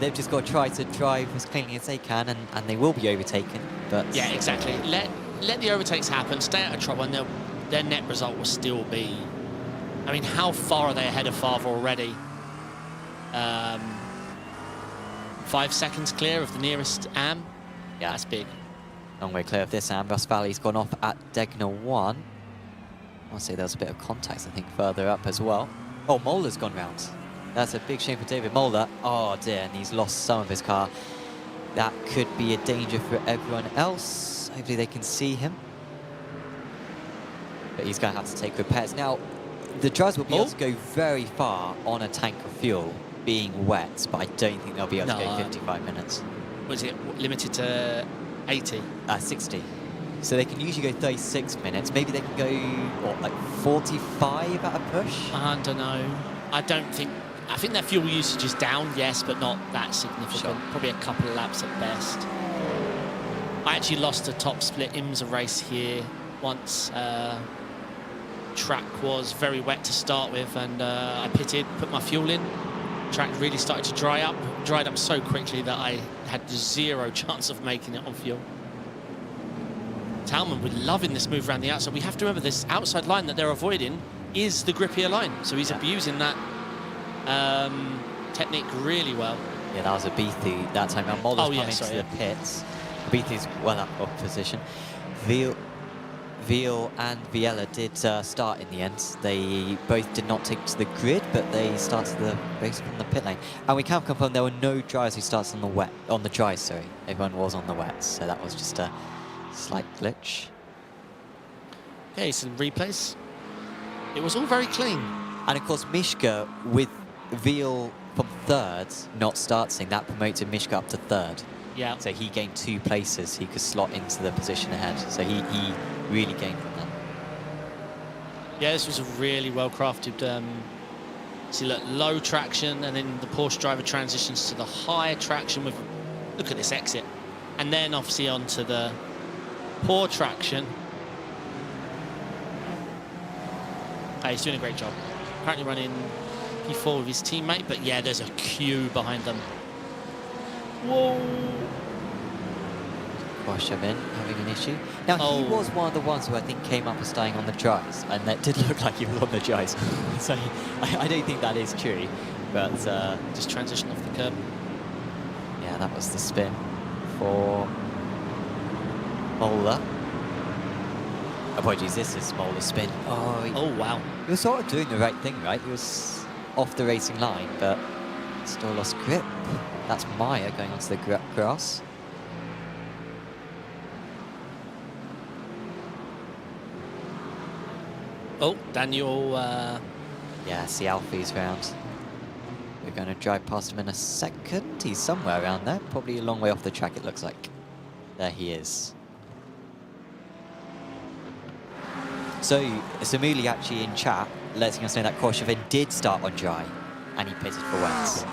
They've just got to try to drive as cleanly as they can, and they will be overtaken. But yeah, exactly. Let the overtakes happen, stay out of trouble, and their net result will still be... I mean, how far are they ahead of Favre already? 5 seconds clear of the nearest AM. Yeah, that's big. Long way clear of this AM. Ross Valley's gone off at Degner 1. I'll say there was a bit of contact, I think, further up as well. Oh, Moeller's gone round. That's a big shame for David Moeller. Oh dear, and he's lost some of his car. That could be a danger for everyone else. Hopefully they can see him. But he's going to have to take repairs. Now, the drivers will be able to go very far on a tank of fuel being wet, but I don't think they'll be able to go 55 minutes. Was it limited to 80? 60. So they can usually go 36 minutes. Maybe they can go, what, like 45 at a push? I don't know. I think their fuel usage is down, yes, but not that significant. Sure. Probably a couple of laps at best. I actually lost a top split IMSA race here once. Track was very wet to start with, and I pitted, put my fuel in. Track really started to dry up. Dried up so quickly that I had 0 chance of making it on fuel. Talman was loving this move around the outside. We have to remember this outside line that they're avoiding is the grippier line. So he's abusing that technique really well. Yeah, that was a Beathy that time. Now Moller's come into sorry, the pits. Beathy's well up of position. Veal and Viella did start in the end. They both did not take to the grid, but they started the race from the pit lane. And we can confirm there were no drivers who started on the dries, sorry. Everyone was on the wets, so that was just a slight glitch. Okay, some replays. It was all very clean. And of course, Mishka with Veal from 3rd, not starting, that promoted Mishka up to 3rd. Yeah. So he gained 2 places. He could slot into the position ahead. So he really gained from that. Yeah, this was a really well-crafted... see, look, low traction, and then the Porsche driver transitions to the higher traction with... Look at this exit. And then, obviously, onto the poor traction. Hey, he's doing a great job. Currently running P4 with his teammate, but yeah, there's a queue behind them. Whoa! Korshavin having an issue. Now, he was one of the ones who I think came up as staying on the dries, and that did look like he was on the dries. So I don't think that is true, but... just transition off the curb. Yeah, that was the spin for Moeller. Apologies, this is Moeller's spin. Oh, wow. He was sort of doing the right thing, right? He was off the racing line, but still lost grip. That's Maya going onto the grass. Oh, Daniel... Yeah, see Alfie's round. We're going to drive past him in a second. He's somewhere around there, probably a long way off the track, it looks like. There he is. So, Samuli actually in chat letting us know that Korshavin did start on dry, and he pitted for wets.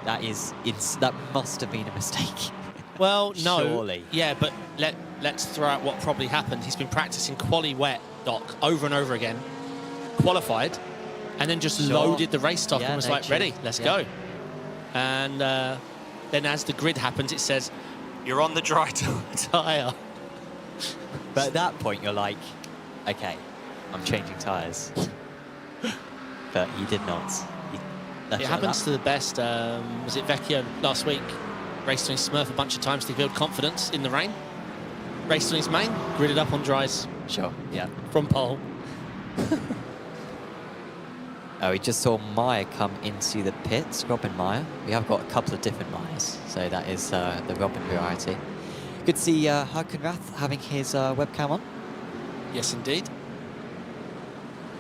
That must have been a mistake. Well, no. Surely. Yeah, but let's throw out what probably happened. He's been practicing quali wet, Doc, over and over again. Qualified, and then just loaded the race stock and was like, ready, let's go. And Then as the grid happens, it says, you're on the dry tyre. But at that point, you're like, okay, I'm changing tyres. But he did not. He left It happens to the best. Was it Vecchio last week? Raced on his Smurf a bunch of times to build confidence in the rain. Raced on his main, gridded up on dries. Sure, yeah. From pole. Oh, we just saw Meyer come into the pits, Robin Meyer. We have got a couple of different Meyers, so that is the Robin variety. Good to see Hakenrath having his webcam on. Yes, indeed.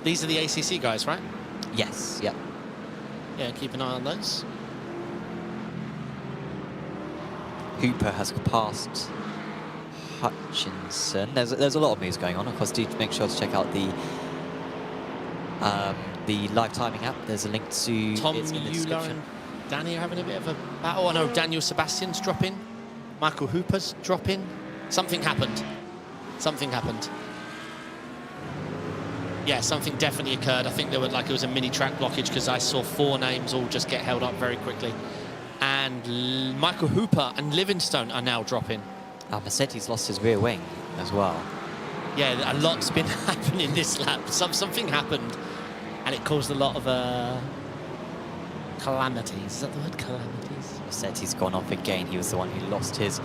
These are the ACC guys, right? Yes, yep. Yeah, keep an eye on those. Hooper has passed Hutchinson. There's a lot of moves going on. Of course, do make sure to check out the live timing app. There's a link to Tom it's in the Euler description. and Danny are having a bit of a battle. I know Daniel Sebastian's dropping. Michael Hooper's dropping. Something happened. Something happened. Yeah, something definitely occurred. I think there were it was a mini track blockage because I saw 4 names all just get held up very quickly. And Michael Hooper and Livingstone are now dropping. Mercedes lost his rear wing as well. Yeah, a lot's been happening this lap. Something happened, and it caused a lot of calamities. Is that the word, calamities? Mercedes gone off again. He was the one who lost his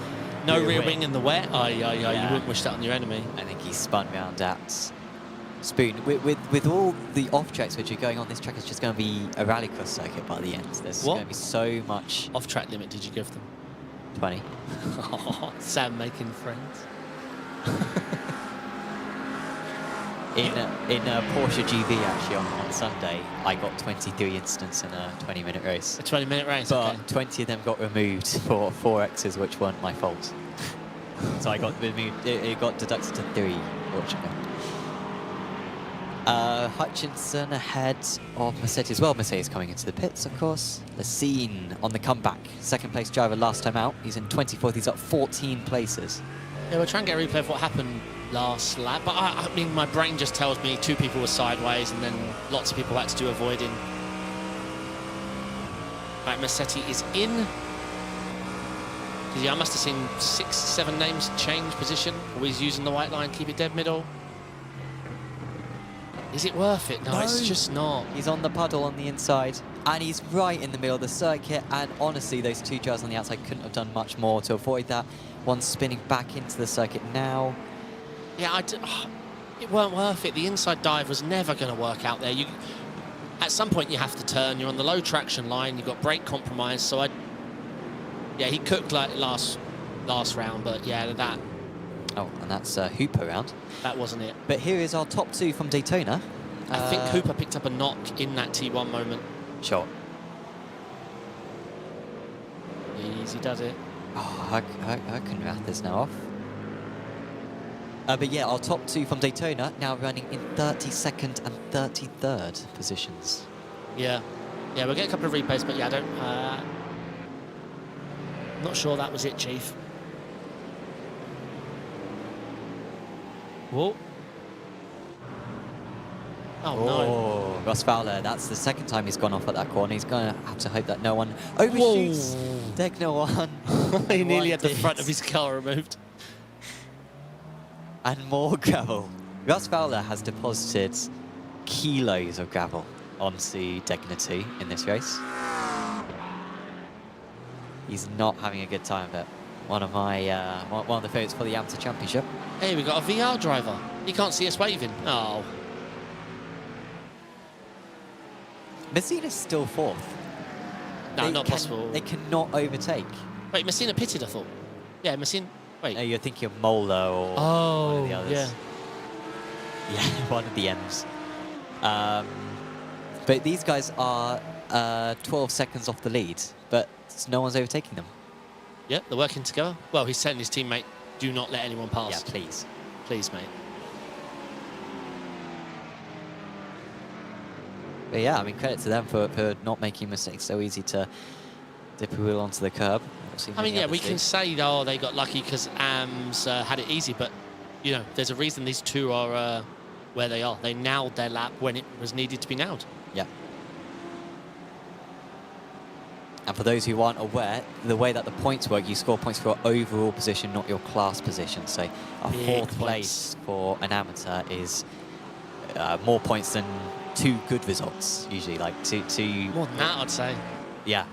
No rear wing in the wet. You wouldn't wish that on your enemy. I think he spun round at Spoon. With all the off tracks which are going on, this track is just going to be a rallycross circuit by the end. There's going to be so much. Off track limit did you give them? 20. Sam making friends. In Porsche GV actually on Sunday, I got 23 incidents in a 20-minute race. A 20-minute race, But okay. 20 of them got removed for 4Xs, which weren't my fault. So I got removed. It got deducted to 3, fortunately. Hutchinson ahead of Mercedes. Well, Mercedes coming into the pits, of course. The scene on the comeback. Second place driver last time out. He's in 24th. He's up 14 places. Yeah, we'll try and get a replay of what happened last lap. But I mean, my brain just tells me 2 people were sideways and then lots of people had to do avoiding. Right, Mercedes is in. Yeah, I must have seen 6, 7 names change position. Always using the white line, keep it dead middle. Is it worth it? No, it's just not. He's on the puddle on the inside, and he's right in the middle of the circuit, and honestly, those 2 drivers on the outside couldn't have done much more to avoid that. One spinning back into the circuit now. Yeah, it weren't worth it. The inside dive was never going to work out there. At some point, you have to turn. You're on the low traction line. You've got brake compromise, so yeah, he cooked like last round, but yeah, that... Oh, and that's Hooper round. That wasn't it. But here is our top 2 from Daytona. I think Hooper picked up a knock in that T1 moment. Sure. Easy does it. Oh, Hakenrath is now off. But yeah, our top 2 from Daytona now running in 32nd and 33rd positions. Yeah. Yeah, we'll get a couple of replays, but yeah, I don't... not sure that was it, Chief. Whoa. Oh, no. Ross Fowler, that's the second time he's gone off at that corner. He's going to have to hope that no one overshoots Degner 1. He nearly had the front of his car removed. And more gravel. Ross Fowler has deposited kilos of gravel onto Degner 2 in this race. He's not having a good time of it. One of the favourites for the Amateur Championship. Hey, we got a VR driver. He can't see us waving. Oh. Messina's still 4th. No, not possible. They cannot overtake. Wait, Messina pitted, I thought. Yeah, Messina... Wait. No, you're thinking of Mola or one of the others. Yeah. Yeah, one of the M's. But these guys are 12 seconds off the lead, but no one's overtaking them. Yeah, they're working together. Well, he's telling his teammate, do not let anyone pass. Yeah, please. Please, mate. But yeah, I mean, credit to them for not making mistakes so easy to dip a wheel onto the curb. I mean, yeah, we can say, oh, they got lucky because AMS had it easy, but, you know, there's a reason these 2 are where they are. They nailed their lap when it was needed to be nailed. Yeah. And for those who aren't aware, the way that the points work, you score points for your overall position, not your class position. So a Big fourth place for an amateur is more points than 2 good results, usually. Like two More than that, I'd say. Yeah.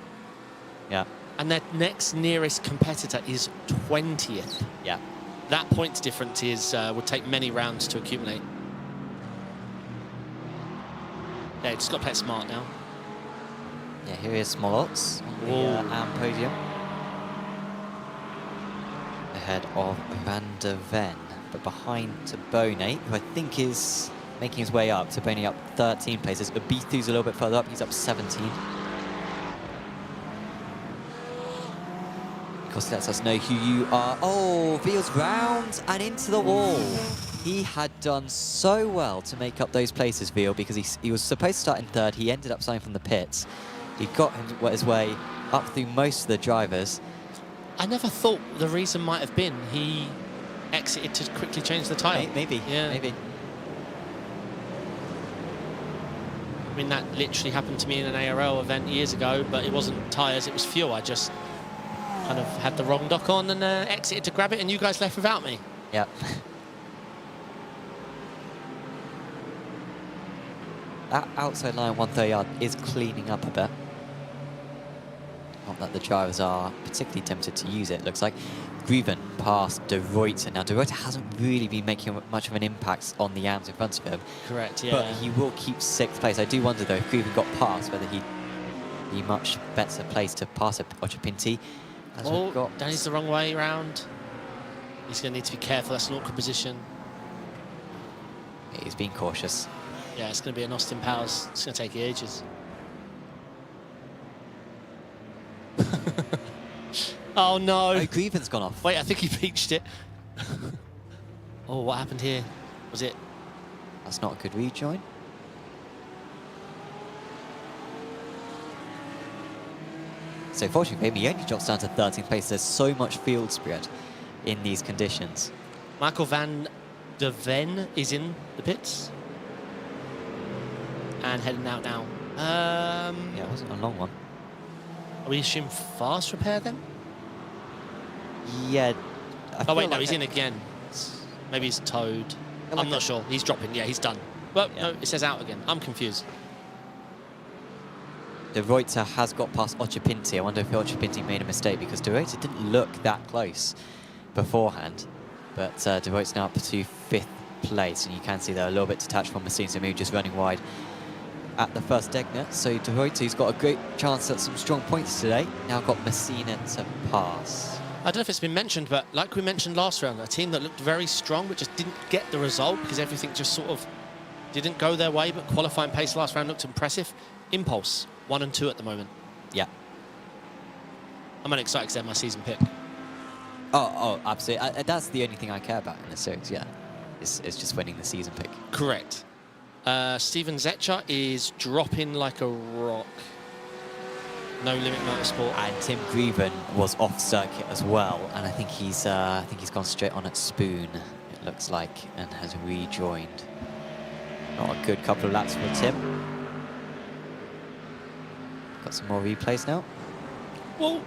Yeah. And their next nearest competitor is 20th. Yeah. That points difference is would take many rounds to accumulate. Yeah, just got to play it smart now. Yeah, here is Smolotz on the AM podium. Ahead of Van der Ven, but behind Tabone, who I think is making his way up. Tabone up 13 places. Abithu's a little bit further up, he's up 17. Of course, lets us know who you are. Oh, Veal's round and into the wall. He had done so well to make up those places, Veal, because he was supposed to start in 3rd. He ended up starting from the pits. He got his way up through most of the drivers. I never thought the reason might have been he exited to quickly change the tyre. Maybe, yeah. Maybe. I mean, that literally happened to me in an ARL event years ago, but it wasn't tyres, it was fuel. I just kind of had the wrong dock on and exited to grab it, and you guys left without me. Yep. That outside line 130 yard is cleaning up a bit. Not that the drivers are particularly tempted to use it, looks like. Grieven past De Ruyter. Now, De Ruyter hasn't really been making much of an impact on the AMs in front of him. Correct, yeah. But he will keep 6th place. I do wonder, though, if Grieven got past, whether he'd be much better placed to pass Ochapinti. Oh, Danny's the wrong way round. He's going to need to be careful. That's an awkward position. He's being cautious. Yeah, it's going to be an Austin Powers. It's going to take ages. Oh, no. Oh, Grieven's gone off. Wait, I think he peached it. Oh, what happened here? Was it? That's not a good rejoin. So fortunately for him, he only drops down to 13th place. There's so much field spread in these conditions. Michael Van der Ven is in the pits. And heading out now. Yeah, it wasn't a long one. Are we assume fast repair then? Yeah. Oh wait, no, he's in again. Maybe he's towed. I'm not sure. He's dropping. Yeah, he's done. Well, yeah. No, it says out again. I'm confused. De Ruyter has got past Ochapinti. I wonder if Ochapinti made a mistake because De Ruyter didn't look that close beforehand. But De Ruyter's now up to 5th place, and you can see they're a little bit detached from Messina, so maybe just running wide at the first Degner. So De Ruyter's got a great chance at some strong points today. Now got Messina to pass. I don't know if it's been mentioned, but like we mentioned last round, a team that looked very strong but just didn't get the result because everything just sort of didn't go their way, but qualifying pace last round looked impressive. Impulse, 1 and 2 at the moment. Yeah. I'm excited because they're my season pick. Oh, absolutely. That's the only thing I care about in the series, yeah. It's just winning the season pick. Correct. Steven Zetcher is dropping like a rock. No Limit Motorsport. And Tim Grieven was off circuit as well, and I think he's gone straight on at Spoon, it looks like, and has rejoined. Not a good couple of laps for Tim. Got some more replays now. Well,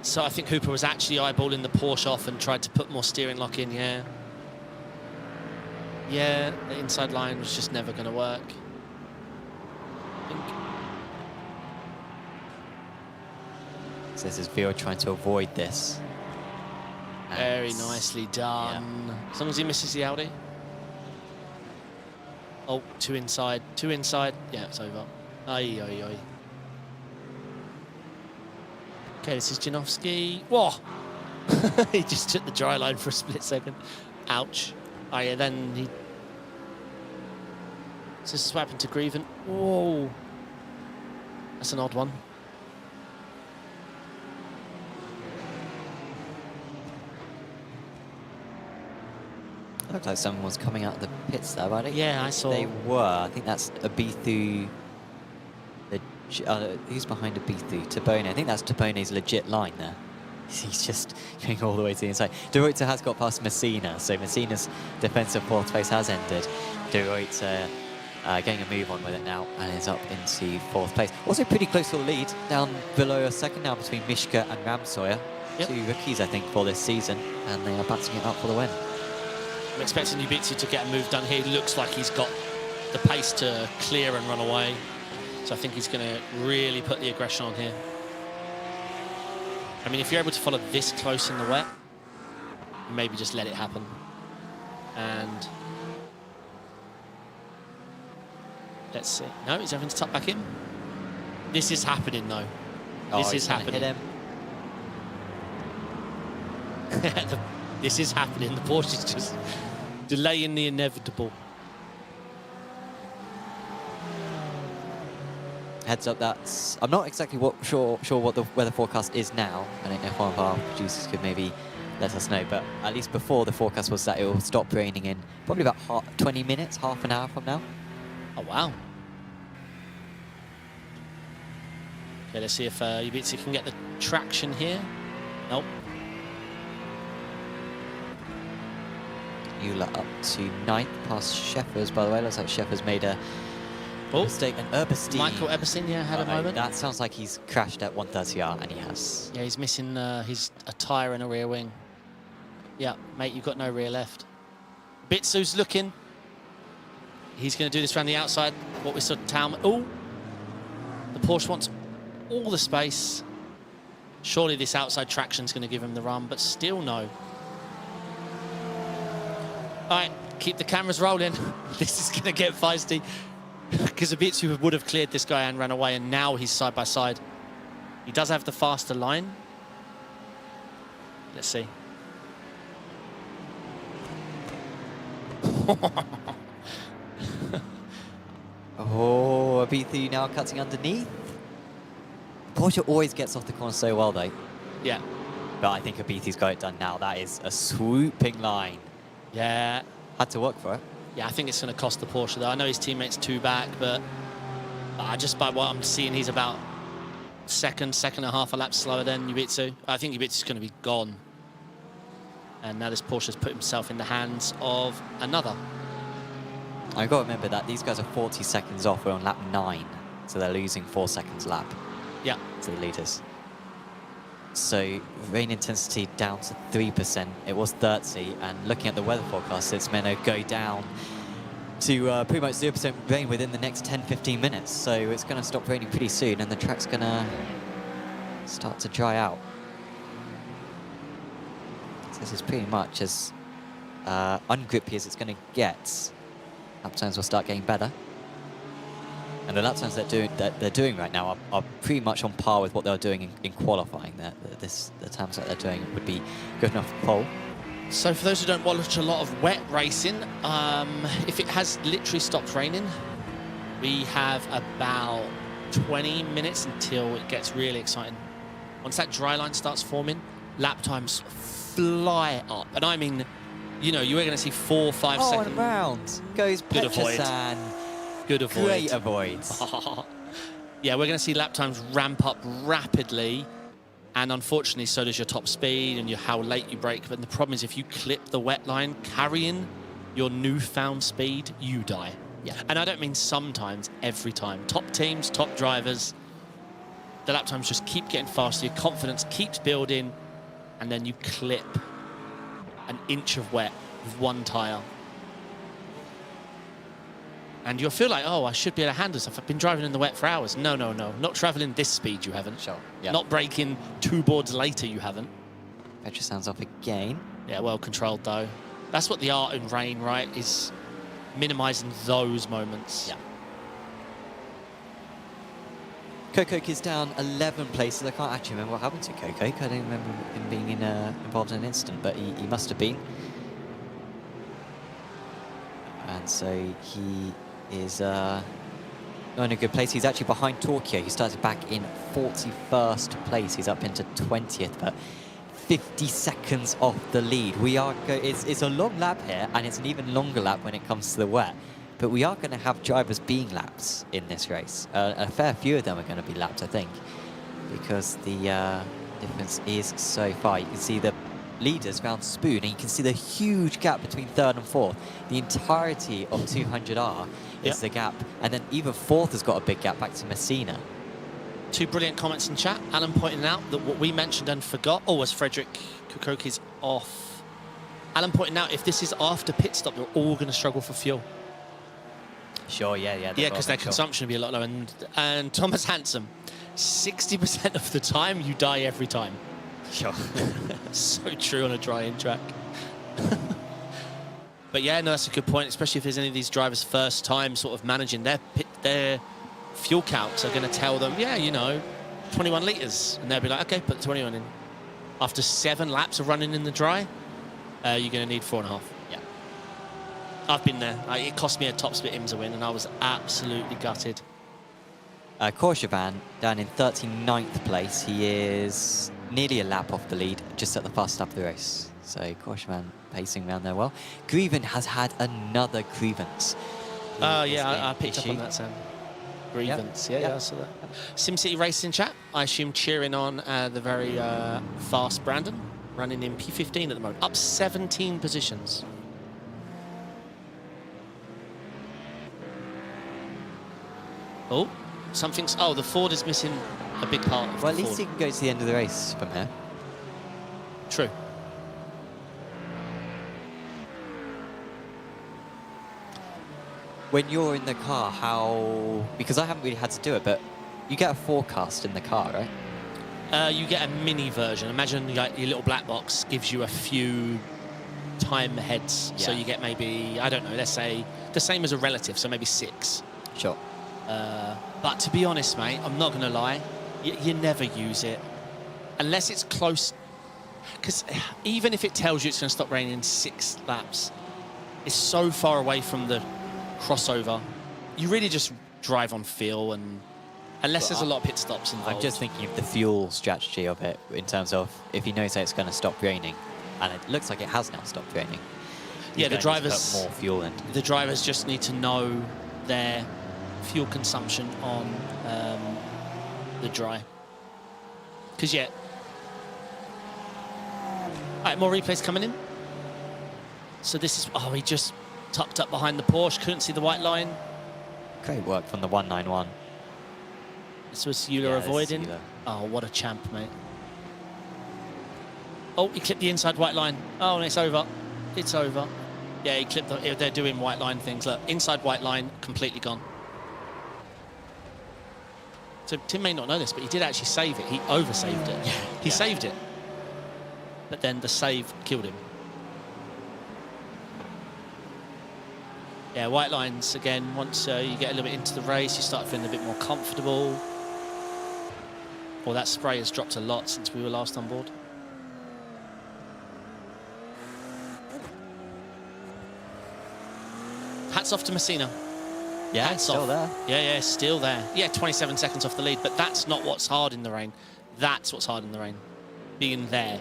so I think Hooper was actually eyeballing the Porsche off and tried to put more steering lock in, yeah. Yeah, the inside line was just never going to work. I think. So this is Veal trying to avoid this. Very nicely done. Yeah. As long as he misses the Audi. Oh, 2 inside. 2 inside. Yeah, it's over. Aye, aye, aye. Okay, this is Janowski. Whoa! He just took the dry line for a split second. Ouch. Oh, yeah, then he... So this is what happened to Grieven. Whoa! That's an odd one. Looked like someone was coming out of the pits there, but Yeah, I saw. They were. I think that's Abithu. Who's behind Abithu? Tabone. I think that's Tabone's legit line there. He's just going all the way to the inside. De Ruyter has got past Messina, so Messina's defensive 4th place has ended. De Ruyter getting a move on with it now and is up into 4th place. Also pretty close to the lead, down below a second now between Mishka and Ramsawyer. Yep. 2 rookies, I think, for this season, and they are battling it up for the win. I'm expecting Ubitsu to get a move done here. He looks like he's got the pace to clear and run away. So I think he's going to really put the aggression on here. I mean, if you're able to follow this close in the wet, maybe just let it happen. And let's see. No, he's having to tuck back in. This is happening, though. This is happening. Hit him. This is happening. The Porsche is just delaying the inevitable. Heads up, that's... I'm not exactly sure what the weather forecast is now. I don't know if one of our producers could maybe let us know, but at least before the forecast was that it will stop raining in probably about 20 minutes, half an hour from now. Oh, wow. Okay, let's see if Ubitsu can get the traction here. Nope. Euler up to 9th, past Sheffers, by the way. Looks like Sheffers made a mistake. And Eberstein. Michael Eberstein, yeah, had a moment. That sounds like he's crashed at 130R, and he has. Yeah, he's missing a tyre and a rear wing. Yeah, mate, you've got no rear left. Bitsu's looking. He's going to do this around the outside. What we saw Town. Oh, the Porsche wants all the space. Surely this outside traction's going to give him the run, but still no. All right, keep the cameras rolling. This is going to get feisty. Because Ubitsu would have cleared this guy and ran away, and now he's side by side. He does have the faster line. Let's see. Oh, Ubitsu now cutting underneath. Porsche always gets off the corner so well, though. Yeah. But I think Ubitsu's got it done now. That is a swooping line. Yeah. Had to work for it. Yeah, I think it's going to cost the Porsche, though. I know his teammate's 2 back, but just by what I'm seeing, he's about second and a half a lap slower than Ubitsu. I think Ubitsu's going to be gone. And now this Porsche's put himself in the hands of another. I've got to remember that these guys are 40 seconds off. We're on lap 9, so they're losing 4 seconds lap. Yeah. To the leaders. So rain intensity down to 3%. It was 30, and looking at the weather forecast, it's meant to go down to pretty much 0% rain within the next 10-15 minutes. So it's going to stop raining pretty soon, and the track's going to start to dry out. So this is pretty much as ungrippy as it's going to get. Lap times will start getting better. And the lap times they're doing right now are pretty much on par with what they were doing in qualifying. The times that they're doing would be good enough for pole. So for those who don't watch a lot of wet racing, if it has literally stopped raining, we have about 20 minutes until it gets really exciting. Once that dry line starts forming, lap times fly up. And I mean, you know, you were going to see 4 or 5 seconds. And around goes Petrosan. Good avoid. Great avoid. Yeah, we're going to see lap times ramp up rapidly. And unfortunately, so does your top speed and how late you brake. But the problem is if you clip the wet line, carrying your newfound speed, you die. Yeah. And I don't mean sometimes, every time. Top teams, top drivers, the lap times just keep getting faster. Your confidence keeps building. And then you clip an inch of wet with one tyre. And you'll feel like, oh, I should be able to handle stuff. I've been driving in the wet for hours. No, no, no. Not travelling this speed, you haven't. Sure. Yep. Not braking 2 boards later, you haven't. Petrosan's off again. Yeah, well controlled, though. That's what the art in rain, right, is minimising those moments. Yeah. Kokok is down 11 places. I can't actually remember what happened to Kokok. I don't remember him being involved in an incident, but he must have been. And so he is not in a good place. He's actually behind Tokyo. He started back in 41st place. He's up into 20th, but 50 seconds off the lead. We are it's a long lap here, and it's an even longer lap when it comes to the wet. But we are going to have drivers being lapped in this race. A fair few of them are going to be lapped, I think, because the difference is so far. You can see the leaders found Spoon, and you can see the huge gap between third and fourth. The entirety of 200R is the gap, and then even fourth has got a big gap back to Messina. 2 brilliant comments in chat. Alan pointing out that what we mentioned and forgot, was Frederick Kukoki's off. Alan pointing out, if this is after pit stop, they're all going to struggle for fuel. Sure, yeah. Yeah, because their consumption will be a lot lower. And Thomas Handsome, 60% of the time, you die every time. Sure. So true on a dry-in track. But yeah, no, that's a good point, especially if there's any of these drivers' first time sort of managing their fuel calcs are going to tell them, yeah, you know, 21 litres. And they'll be like, okay, put the 21 in. After 7 laps of running in the dry, you're going to need 4.5. Yeah. I've been there. It cost me a top split IMSA win, and I was absolutely gutted. Courchevan down in 39th place. He is nearly a lap off the lead, just at the fast stop of the race. So Courchevan pacing around there well. Grieven has had another grievance. Yeah, I picked up on that, Sam. Grievance, yeah, I saw that. SimCity Racing chat, I assume cheering on the very fast Brandon, running in P15 at the moment, up 17 positions. Oh, the Ford is missing a big part of Well, at the least Ford. he can go to the end of the race from here. True. When you're in the car, because I haven't really had to do it, but you get a forecast in the car, right? You get a mini version. Imagine like your little black box gives you a few time heads. So Yeah. you get maybe, I don't know, let's say the same as a relative, so maybe 6. Sure. But to be honest, mate, I'm not going to lie, you never use it. Unless it's close. Because even if it tells you it's going to stop raining in 6 laps, it's so far away from the crossover. You really just drive on feel, and unless there's a lot of pit stops involved. I'm just thinking of the fuel strategy of it in terms of if he knows that it's going to stop raining, and it looks like it has now stopped raining. Yeah, the drivers put more fuel in. The drivers just need to know their fuel consumption on the dry. Because all right, more replays coming in. So this is he just tucked up behind the Porsche, couldn't see the white line. Great work from the 191. This was Euler Yeah, this is avoiding. Euler. Oh, what a champ, mate. Oh, he clipped the inside white line. Oh, and it's over. It's over. Yeah, he clipped they're doing white line things. Look, inside white line, completely gone. So Tim may not know this, but he did actually save it. He oversaved it. He saved it. But then the save killed him. Yeah, white lines, again, once you get a little bit into the race, you start feeling a bit more comfortable. Well, that spray has dropped a lot since we were last on board. Hats off to Messina. Yeah, Hats still off. there. Yeah, still there. Yeah, 27 seconds off the lead, but that's not what's hard in the rain. That's what's hard in the rain. Being there.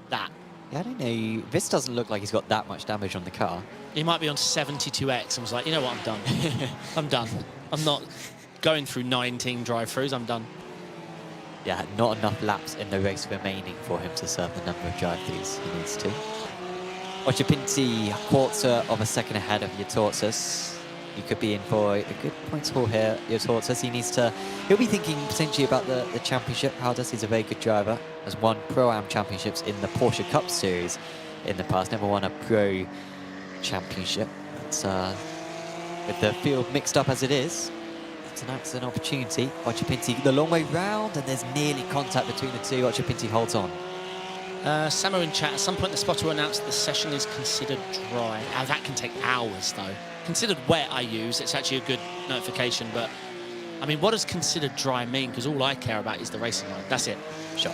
That. Yeah, I don't know. This doesn't look like he's got that much damage on the car. He might be on 72X and was like, you know what, I'm done. I'm done. I'm not going through 19 drive-throughs, I'm done. Yeah, not enough laps in the race remaining for him to serve the number of drive-throughs he needs to. Occhipinti, quarter of a second ahead of Yatortzas. He could be in for a good points haul here, Yatortzas. He'll be thinking potentially about the championship. How does he's a very good driver. Has won Pro-Am championships in the Porsche Cup Series in the past. Never won a Pro championship. But, with the field mixed up as it is, it's an excellent opportunity. Occhipinti the long way round, and there's nearly contact between the two. Occhipinti holds on. Samo in chat, at some point the spotter will announce that the session is considered dry. Now that can take hours though. Considered wet I use, it's actually a good notification, but I mean, what does considered dry mean? Because all I care about is the racing line, that's it. Sure.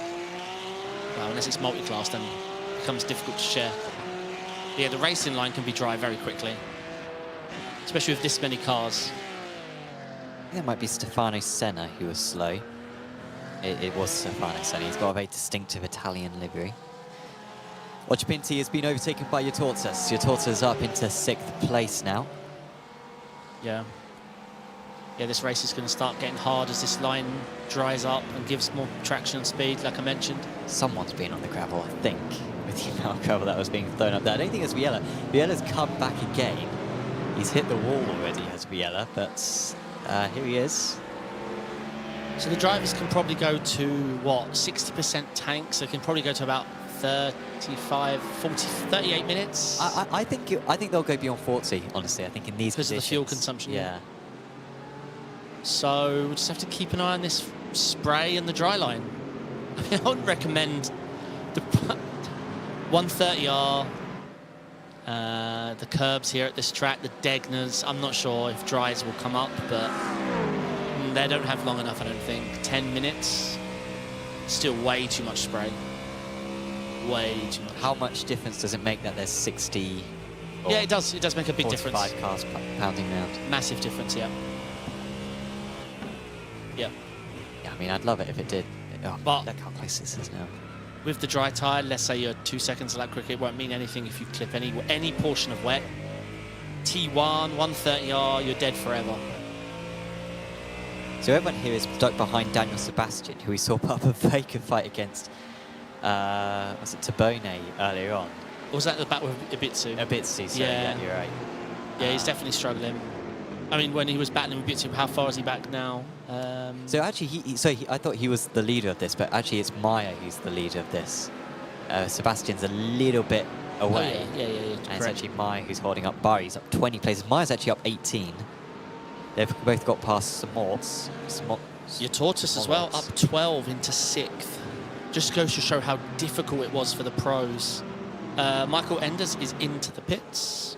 Well, unless it's multi-class, then it becomes difficult to share. Yeah, the racing line can be dry very quickly, especially with this many cars. I think that might be Stefano Senna who was slow. It was Stefano Senna. He's got a very distinctive Italian livery. Occhipinti has been overtaken by Yatortzas. Yatortzas up into 6th place now. Yeah. Yeah, this race is going to start getting hard as this line dries up and gives more traction and speed, like I mentioned. Someone's been on the gravel, I think, with the amount of gravel that was being thrown up there. I don't think it's Viella. Viella's come back again. He's hit the wall already, has Viella, but here he is. So the drivers can probably go to, what, 60% tank, so they can probably go to about 35, 40, 38 minutes. I think they'll go beyond 40, honestly. I think in these because conditions. of the fuel consumption. Yeah. So we'll just have to keep an eye on this spray and the dry line. I mean, I would recommend the 130R, the curbs here at this track, the Degners. I'm not sure if dries will come up, but they don't have long enough, I don't think. 10 minutes, still way too much spray. Way too much. How much difference does it make that there's 60? Yeah, it does. It does make a big difference. 45 cars pounding around. Massive difference, yeah. Yeah. Yeah, I mean, I'd love it if it did. Oh, But- look how close this is now. With the dry tyre, let's say you're 2 seconds of that quicker, it won't mean anything if you clip any portion of wet. T1, 130R, you're dead forever. So everyone here is stuck behind Daniel Sebastian, who we saw put up a very good fight against, was it Tabone earlier on? Or was that the battle with Ibitsu? Ibitsu, so Yeah. yeah, you're right. Yeah, he's definitely struggling. I mean, when he was battling with Ibitsu, how far is he back now? So actually, I thought he was the leader of this, but actually it's Maya who's the leader of this. Sebastian's a little bit away. Oh, yeah. And it's correct. actually Maya who's holding up Bar. He's up 20 places. Maya's actually up 18. They've both got past Smoltz. Your Tortoise as well, up 12 into 6th. Just goes to show how difficult it was for the pros. Michael Enders is into the pits.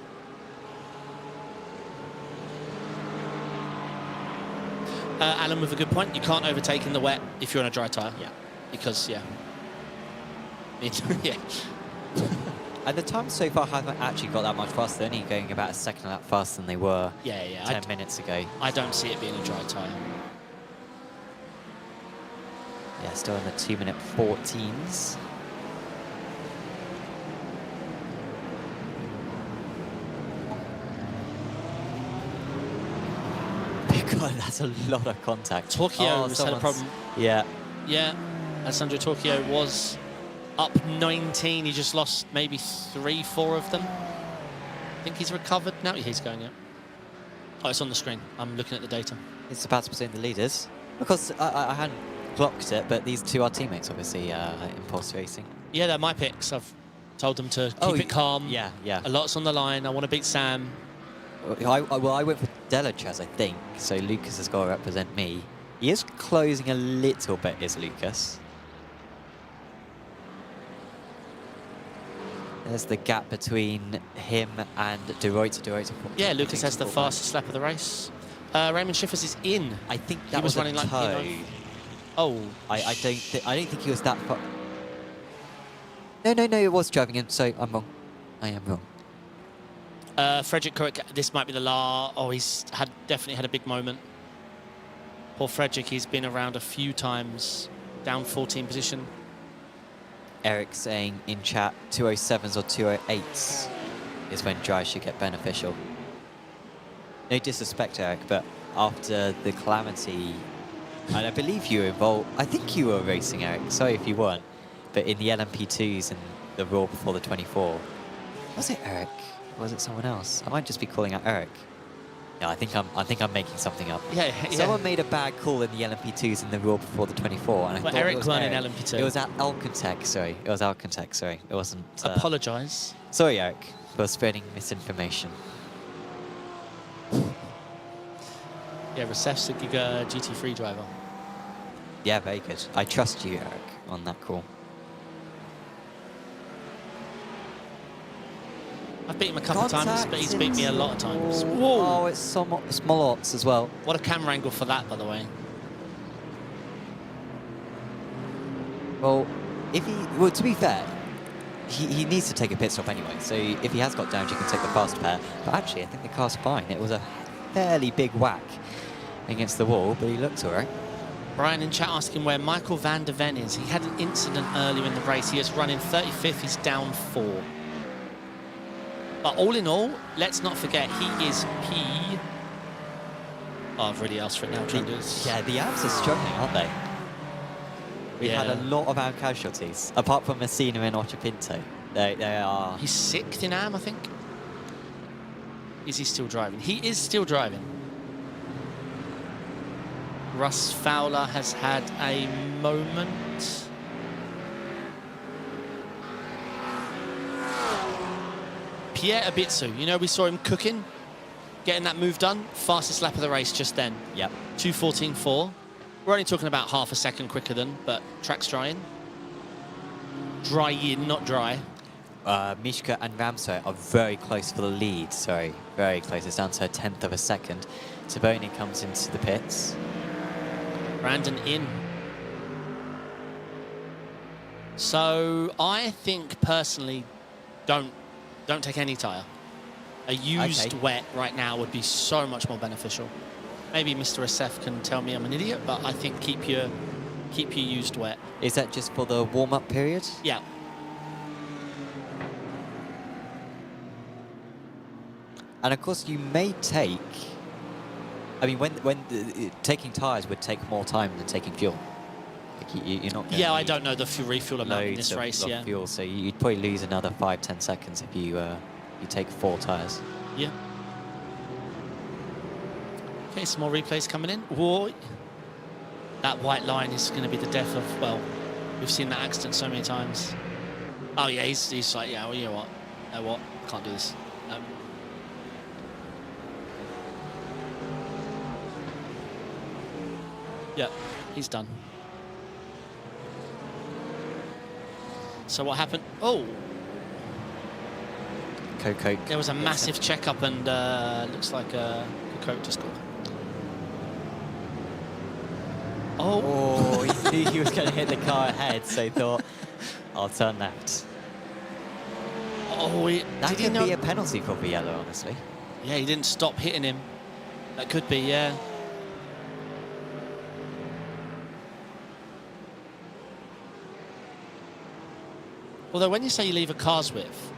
Alan with a good point. You can't overtake in the wet if you're on a dry tyre. Yeah. Because, yeah. Yeah. And the times so far haven't actually got that much faster. They're only going about a second lap faster than they were Yeah. 10 minutes ago. I don't see it being a dry tyre. Yeah, still in the 2-minute 14s. God, that's a lot of contact. Tokyo has had a problem. Yeah. Yeah, Alessandro Tokyo was up 19. He just lost maybe 3, 4 of them. I think he's recovered now. He's going, yeah. Oh, it's on the screen. I'm looking at the data. It's about to be the leaders. Because I hadn't clocked it, but these two are teammates, obviously, Impulse Racing. Yeah, they're my picks. I've told them to keep it calm. Yeah. A lot's on the line. I want to beat Sam. Well, I went for Delachaz, I think, so Lucas has got to represent me. He is closing a little bit, is Lucas. There's the gap between him and De Ruyter. Yeah, Lucas has the fastest lap of the race. Raymond Schiffers is in. I think that He was running like toe. Oh, I don't think he was that far. No, it was driving in, so I'm wrong. I am wrong. Frederick Kurek, this might be the last. Oh, he's definitely had a big moment. Poor Frederick, he's been around a few times, down 14 position. Eric saying in chat 207s or 208s is when dry should get beneficial. No disrespect, Eric, but after the calamity, and I believe you were involved, I think you were racing, Eric, sorry if you weren't, but in the LMP2s and the Raw before the 24. Was it Eric? Or was it someone else? I might just be calling out Eric. No, I think I'm making something up. Yeah. Someone made a bad call in the LMP2s in the Raw before the 24, and I thought Eric it was won in Eric. LMP2. It was at Alcantech, sorry. It was Alcantech, sorry. It wasn't... Apologise. Sorry, Eric, for spreading misinformation. Yeah, Recef's a Giga GT3 driver. Yeah, very good. I trust you, Eric, on that call. I've beat him a couple of times, but he's beat me a lot of times. Whoa! Oh, it's small odds as well. What a camera angle for that, by the way. Well, to be fair, he needs to take a pit stop anyway. So if he has got damage, he can take the fast pair. But actually, I think the car's fine. It was a fairly big whack against the wall, but he looks all right. Brian in chat asking where Michael van der Ven is. He had an incident earlier in the race. He is running 35th. He's down 4. But all in all, let's not forget he is Oh, I've really asked for it now. Try and do this. Yeah, the ARRs are struggling, aren't they? We've had a lot of ARR casualties, apart from Messina and Ochapinto. They are... He's 6th in AM, I think. Is he still driving? He is still driving. Russ Fowler has had a moment. Pierre Abitsu, you know, we saw him cooking, getting that move done. Fastest lap of the race just then. Yep. 2:14.4. We're only talking about half a second quicker than, but track's drying. Drying, not dry. Mishka and Ramsay are very close for the lead. Sorry, very close. It's down to a 1/10 of a second. Taboni comes into the pits. Brandon in. So I think personally, don't take any tyre. A used wet right now would be so much more beneficial. Maybe Mr. SF can tell me I'm an idiot, but I think keep your used wet. Is that just for the warm-up period? Yeah. And of course, you may take. I mean, taking tyres would take more time than taking fuel. Like you're not. Yeah, I don't know the refuel amount in this race. Of fuel, so you'd probably lose another 5-10 seconds if you take 4 tyres. Yeah. Okay, some more replays coming in. Whoa. That white line is going to be the death of. Well, we've seen that accident so many times. Oh yeah, he's like, yeah, well, you know what? Can't do this. Yeah, he's done. So what happened? Oh, Coke. there was a massive checkup, and looks like Coke just got. Oh, he knew he was going to hit the car ahead, so he thought, I'll turn left. Oh, that could be a penalty for Biella, honestly. Yeah, he didn't stop hitting him. That could be, yeah. Although when you say you leave a car's width,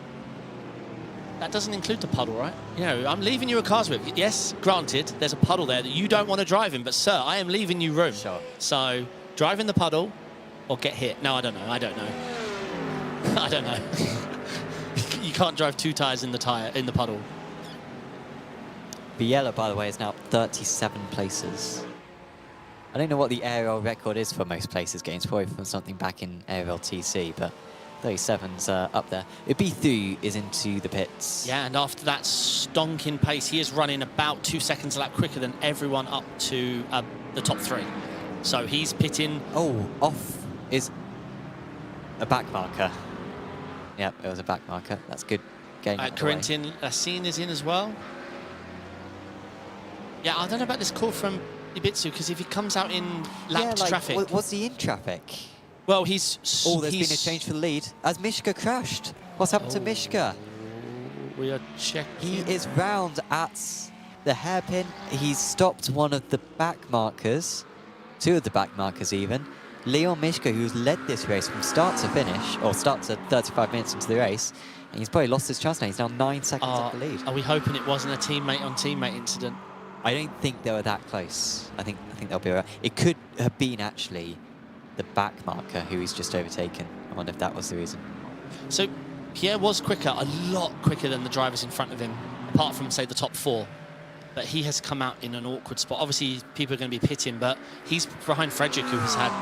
that doesn't include the puddle, right? You know, I'm leaving you a car's width. Yes, granted, there's a puddle there that you don't want to drive in, but sir, I am leaving you room. Sure. So, drive in the puddle or get hit. No, I don't know. I don't know. I don't know. You can't drive 2 tyres in the puddle. Biella, by the way, is now 37 places. I don't know what the ARL record is for most places games, probably from something back in ARL TC, but 37's up there. Ibithu is into the pits. Yeah, and after that stonking pace, he is running about 2 seconds a lap quicker than everyone up to the top 3. So he's pitting. Oh, off is a back marker. Yep, it was a back marker. That's good. Corintian Lassine is in as well. Yeah, I don't know about this call from Ibitsu, because if he comes out in lapped traffic. Was he in traffic? Well, there's been a change for the lead. As Mishka crashed. What's happened to Mishka? We are checking. He is round at the hairpin. He's stopped one of the back markers. 2 of the back markers even. Leon Mishka, who's led this race from start to finish, or start to 35 minutes into the race, and he's probably lost his chance now. He's now 9 seconds off the lead. Are we hoping it wasn't a teammate-on-teammate incident? I don't think they were that close. I think they'll be all right. It could have been actually the back marker who he's just overtaken. I wonder if that was the reason. So Pierre was quicker, a lot quicker than the drivers in front of him, apart from, say, the top 4. But he has come out in an awkward spot. Obviously, people are going to be pitting, but he's behind Frederick, who has had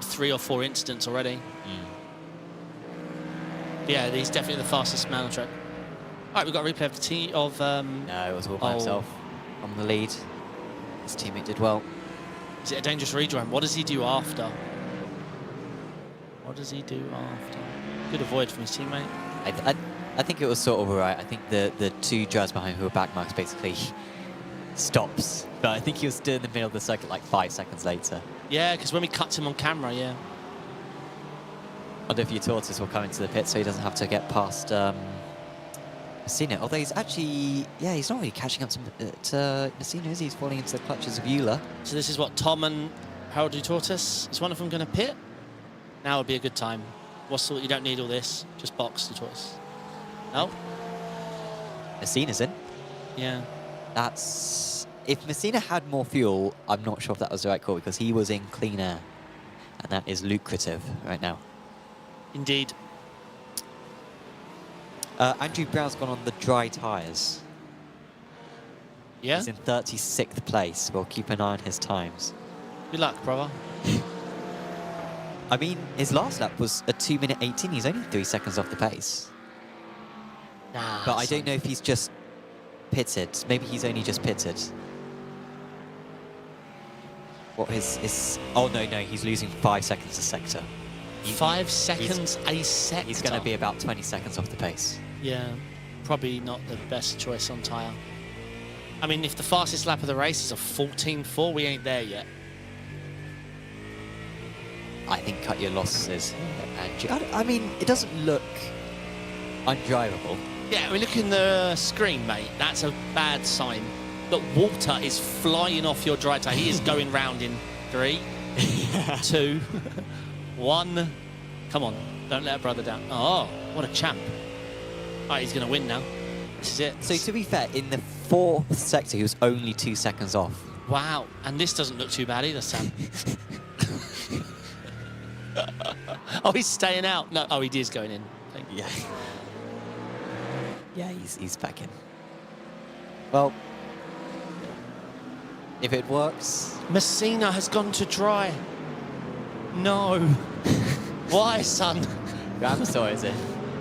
3 or 4 incidents already. Yeah, he's definitely the fastest man on track. All right, we've got a replay of the team of... no, it was all by himself on the lead. His teammate did well. Is it a dangerous rejoin? What does he do after? What does he do after? Good avoid from his teammate. I think it was sort of all right. I think the 2 drivers behind who were back marks basically stops. But I think he was still in the middle of the circuit like 5 seconds later. Yeah, because when we cut him on camera, yeah. I wonder if your tortoise will come into the pit so he doesn't have to get past Messina. Although he's actually, yeah, he's not really catching up to Messina, is he? He's falling into the clutches of Euler. So this is what Tom and Harold Tortoise. Is one of them going to pit? Now would be a good time. You don't need all this. Just box the tortoise. Oh. Messina's in. Yeah. That's... If Messina had more fuel, I'm not sure if that was the right call because he was in clean air. And that is lucrative right now. Indeed. Andrew Brown's gone on the dry tyres. Yeah? He's in 36th place. We'll keep an eye on his times. Good luck, brother. I mean, his last lap was a 2:18. He's only 3 seconds off the pace. Nah, But I don't know if he's just pitted. Maybe he's only just pitted. What his... Oh, no, he's losing 5 seconds a sector. 5 seconds a sector. He's going to be about 20 seconds off the pace. Yeah, probably not the best choice on tyre. I mean, if the fastest lap of the race is a 14.4, we ain't there yet. I think cut your losses, Andrew. I mean, it doesn't look undrivable. Yeah, I mean, look in the screen, mate. That's a bad sign. That water is flying off your dry tyre. He is going round in 3, 2, 1. Come on, don't let a brother down. Oh, what a champ. All right, he's going to win now. This is it. So, to be fair, in the 4th sector, he was only 2 seconds off. Wow, and this doesn't look too bad either, Sam. Oh, he's staying out. No, oh, he is going in. Yeah. Yeah, he's back in. Well, if it works... Messina has gone to dry. No. Why, son? Rennsport is in.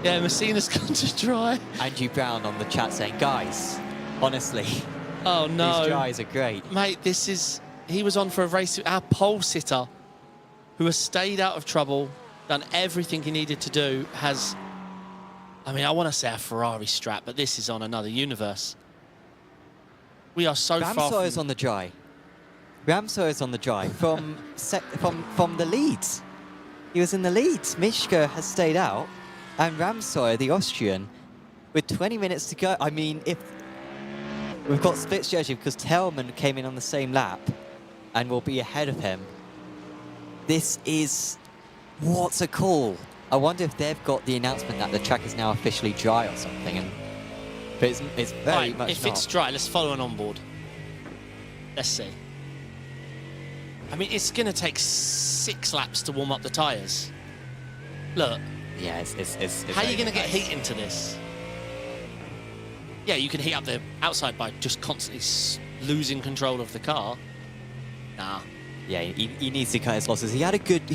Yeah, Messina's gone to dry. Andrew Brown on the chat saying, guys, honestly, Oh, no. these dries are great. Mate, this is... He was on for a race. Our pole sitter, who has stayed out of trouble, done everything he needed to do, has... I mean, I want to say a Ferrari strap, but this is on another universe. We are so far Rennsport is from... on the dry. Rennsport is on the dry from the leads. He was in the lead. Mishka has stayed out, and Rennsport, the Austrian, with 20 minutes to go. I mean, if we've got split strategy because Tellman came in on the same lap and will be ahead of him. This is what's a call. I wonder if they've got the announcement that the track is now officially dry or something. But it's very Right, much if not. it's dry, let's follow an onboard. Let's see. I mean, it's going to take 6 laps to warm up the tyres. Look. Yeah, it's How are you going to get heat into this? Yeah, you can heat up the outside by just constantly losing control of the car. Nah. Yeah, he needs to cut his losses. He had a good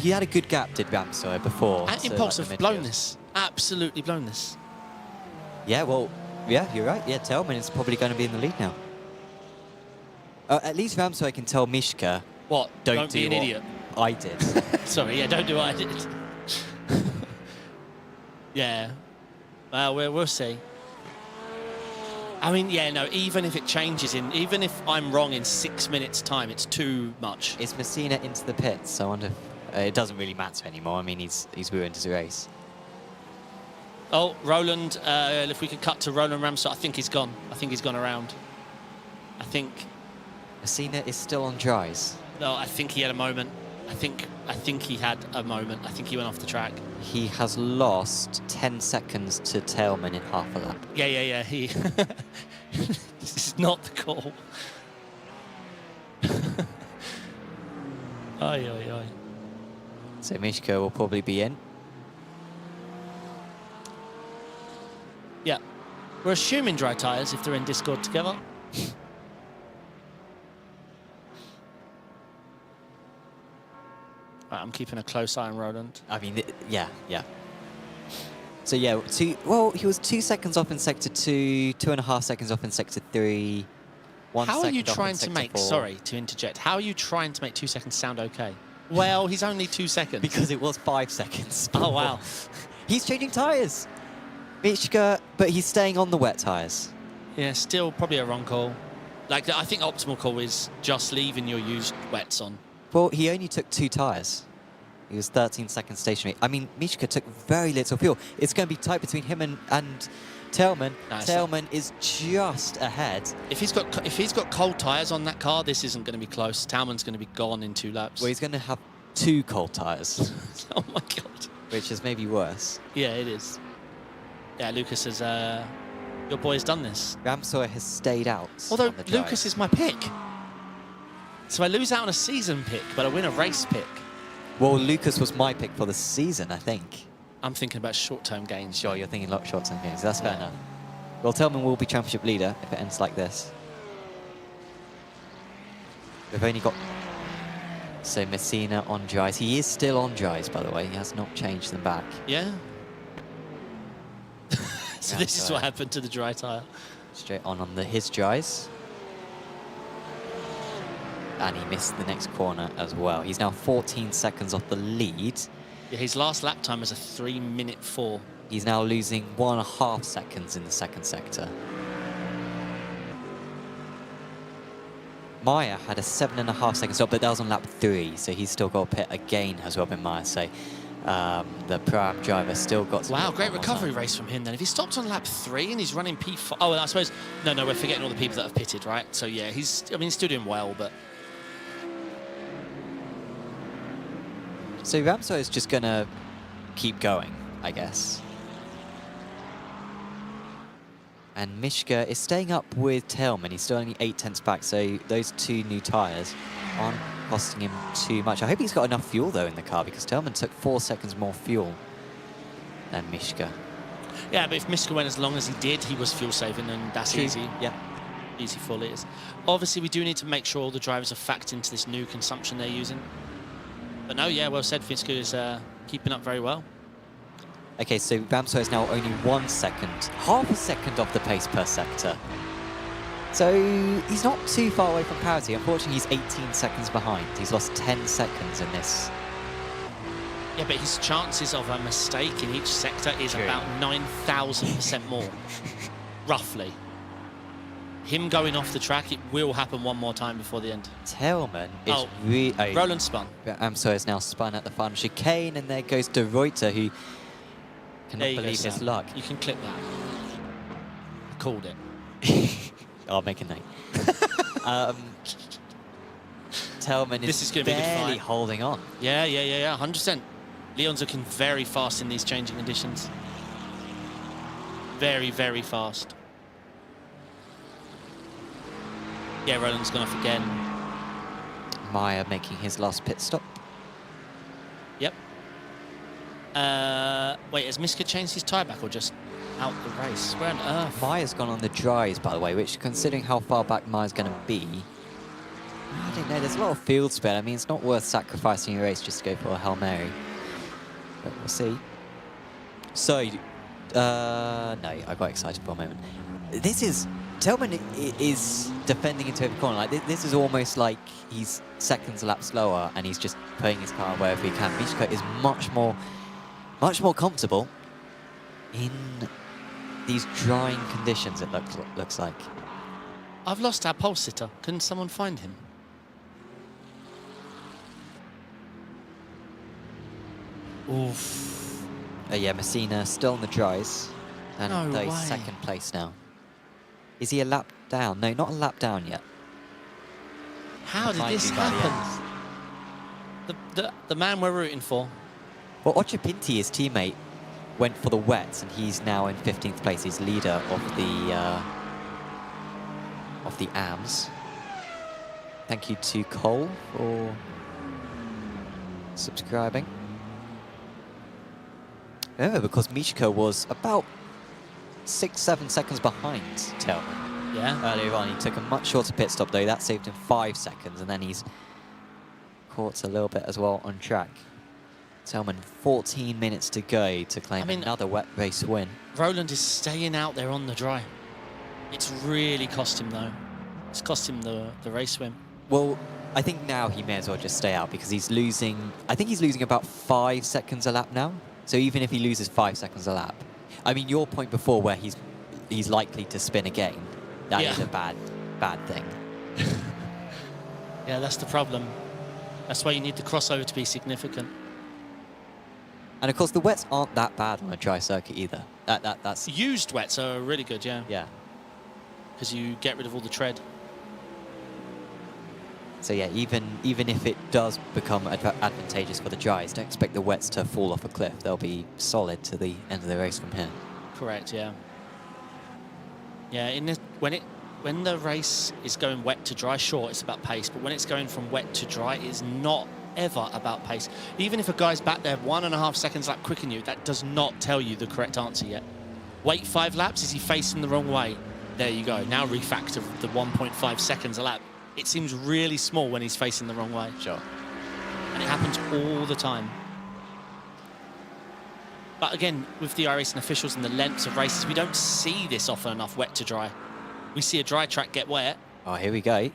gap, did Rennsport, before. And so, impulsive, like, blown this. Absolutely blown this. Yeah, well, yeah, you're right. Yeah, Tellman is probably going to be in the lead now. At least Rennsport can tell Mishka, What? don't be an what idiot. I did. Sorry, yeah, don't do what I did. Yeah. Well, we'll see. I mean, yeah, no, even if it changes even if I'm wrong in 6 minutes' time, it's too much. Is Messina into the pits? I wonder if it doesn't really matter anymore. I mean, he's ruined his race. Oh, Roland, if we could cut to Roland Rennsport, I think he's gone. I think he's gone around. I think... Messina is still on dries. No, I think he had a moment. I think he had a moment. I think he went off the track. He has lost 10 seconds to Tellman in half a lap. Yeah. He. This is not the call. Aye. So Mishka will probably be in. Yeah. We're assuming dry tyres if they're in Discord together. Right, I'm keeping a close eye on Roland. I mean, yeah. So yeah, he was 2 seconds off in sector 2, 2.5 seconds off in sector 3. How are you trying to make? 4. Sorry to interject. How are you trying to make 2 seconds sound okay? Well, he's only 2 seconds. Because it was 5 seconds. Oh wow. He's changing tyres. Mishka, but he's staying on the wet tyres. Yeah, still probably a wrong call. Like, I think optimal call is just leaving your used wets on. Well, he only took 2 tyres. He was 13 seconds stationary. I mean, Mishka took very little fuel. It's going to be tight between him and Tellman. No, Tellman is just ahead. If he's got cold tyres on that car, this isn't going to be close. Tellman's going to be gone in 2 laps. Well, he's going to have 2 cold tyres, Oh my god. which is maybe worse. Yeah, it is. Yeah, Lucas has Your boy's done this. Ramsor has stayed out. Although on the Lucas drive. is my pick. So I lose out on a season pick, but I win a race pick. Well, Lucas was my pick for the season, I think. I'm thinking about short-term gains. Sure, you're thinking short-term games. That's fair enough. Well, Tillman will be championship leader if it ends like this. We've only got... So Messina on dries. He is still on dries, by the way. He has not changed them back. Yeah. So Yeah, this is what happened to the dry tyre. Straight on his dries. And he missed the next corner as well. He's now 14 seconds off the lead. Yeah, his last lap time was a 3:04. He's now losing 1.5 seconds in the second sector. Maya had a 7.5 second stop, but that was on lap 3, so he's still got a pit again as Robin Maya. So the Pro-Am driver still got to... Wow, great recovery race from him then. If he stopped on lap 3 and he's running P5... Oh, I suppose... No, we're forgetting all the people that have pitted, right? So yeah, he's still doing well, but... So Ramsor is just going to keep going, I guess. And Mishka is staying up with Tillman. He's still only 0.8 back, so those 2 new tyres aren't costing him too much. I hope he's got enough fuel, though, in the car, because Tillman took 4 seconds more fuel than Mishka. Yeah, but if Mishka went as long as he did, he was fuel saving, and that's easy. Yeah. Easy 4 litres. Obviously, we do need to make sure all the drivers are factored into this new consumption they're using. But no, yeah, well said. Fitzko is keeping up very well. Okay, so Ramsor is now only 1 second, half a second off the pace per sector. So he's not too far away from parity. Unfortunately, he's 18 seconds behind. He's lost 10 seconds in this. Yeah, but his chances of a mistake in each sector is about 9,000% more, roughly. Him going off the track, it will happen one more time before the end. Tillman is really... Roland spun. Ramsor is now spun at the final chicane, and there goes De Ruyter, who cannot believe his luck. You can clip that. I called it. I'll make a note. Tillman is barely holding on. Yeah, 100%. Leon's looking very fast in these changing conditions. Very, very fast. Yeah, Roland's gone off again. Maya making his last pit stop. Yep. Wait, has Miska changed his tyre back or just out the race? Where on earth? Maya's gone on the dries, by the way, which, considering how far back Maya's going to be, I don't know, there's a lot of field spread. I mean, it's not worth sacrificing your race just to go for a Hail Mary. But we'll see. So, no, I got excited for a moment. This is... Tillman is defending into every corner. Like this is almost like he's seconds a lap slower, and he's just putting his car wherever he can. Mishka is much more comfortable in these drying conditions. It looks like. I've lost our pole sitter. Can someone find him? Oof. Yeah, Messina still on the dries, and No way. second place now. Is he a lap down? No, not a lap down yet. How did Might this be by the happen? The man we're rooting for. Well, Ochapinti, his teammate, went for the wets, and he's now in 15th place. He's leader of the AMS. Thank you to Cole for subscribing. Remember, because Mishka was about 6-7 seconds behind Tillman. Yeah. Earlier on, he took a much shorter pit stop, though. That saved him 5 seconds, and then he's caught a little bit as well on track. Tillman, 14 minutes to go to claim another wet race win. Roland is staying out there on the dry. It's really cost him, though. It's cost him the race win. Well, I think now he may as well just stay out, because he's losing... I think he's losing about 5 seconds a lap now. So even if he loses 5 seconds a lap... I mean, your point before where he's likely to spin again, that is a bad thing. Yeah, that's the problem. That's why you need the crossover to be significant. And of course, the wets aren't that bad on a dry circuit either. That's Used wets are really good, yeah. Yeah. Because you get rid of all the tread. So yeah, even if it does become advantageous for the dries, don't expect the wets to fall off a cliff. They'll be solid to the end of the race from here. Correct, yeah. Yeah, when the race is going wet to dry, sure, it's about pace. But when it's going from wet to dry, it's not ever about pace. Even if a guy's back there 1.5 seconds lap quicker than you, that does not tell you the correct answer yet. Wait 5 laps. Is he facing the wrong way? There you go. Now refactor the 1.5 seconds a lap. It seems really small when he's facing the wrong way. Sure. And it happens all the time. But again, with the iRacing officials and the lengths of races, we don't see this often enough wet to dry. We see a dry track get wet. Oh, here we go.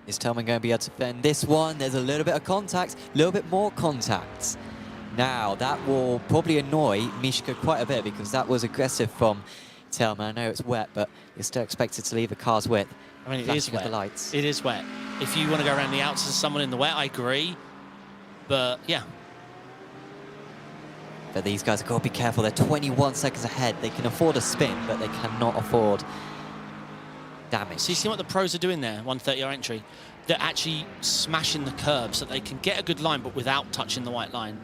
Is Tillman going to be able to defend this one? There's a little bit of contact, a little bit more contact. Now, that will probably annoy Mishka quite a bit because that was aggressive from Tillman. I know it's wet, but you're still expected to leave a car's width. I mean, it is wet. The lights. It is wet. If you want to go around the outside of someone in the wet, I agree. But, yeah. But these guys have got to be careful. They're 21 seconds ahead. They can afford a spin, but they cannot afford damage. So you see what the pros are doing there, 130R entry? They're actually smashing the curb so that they can get a good line, but without touching the white line.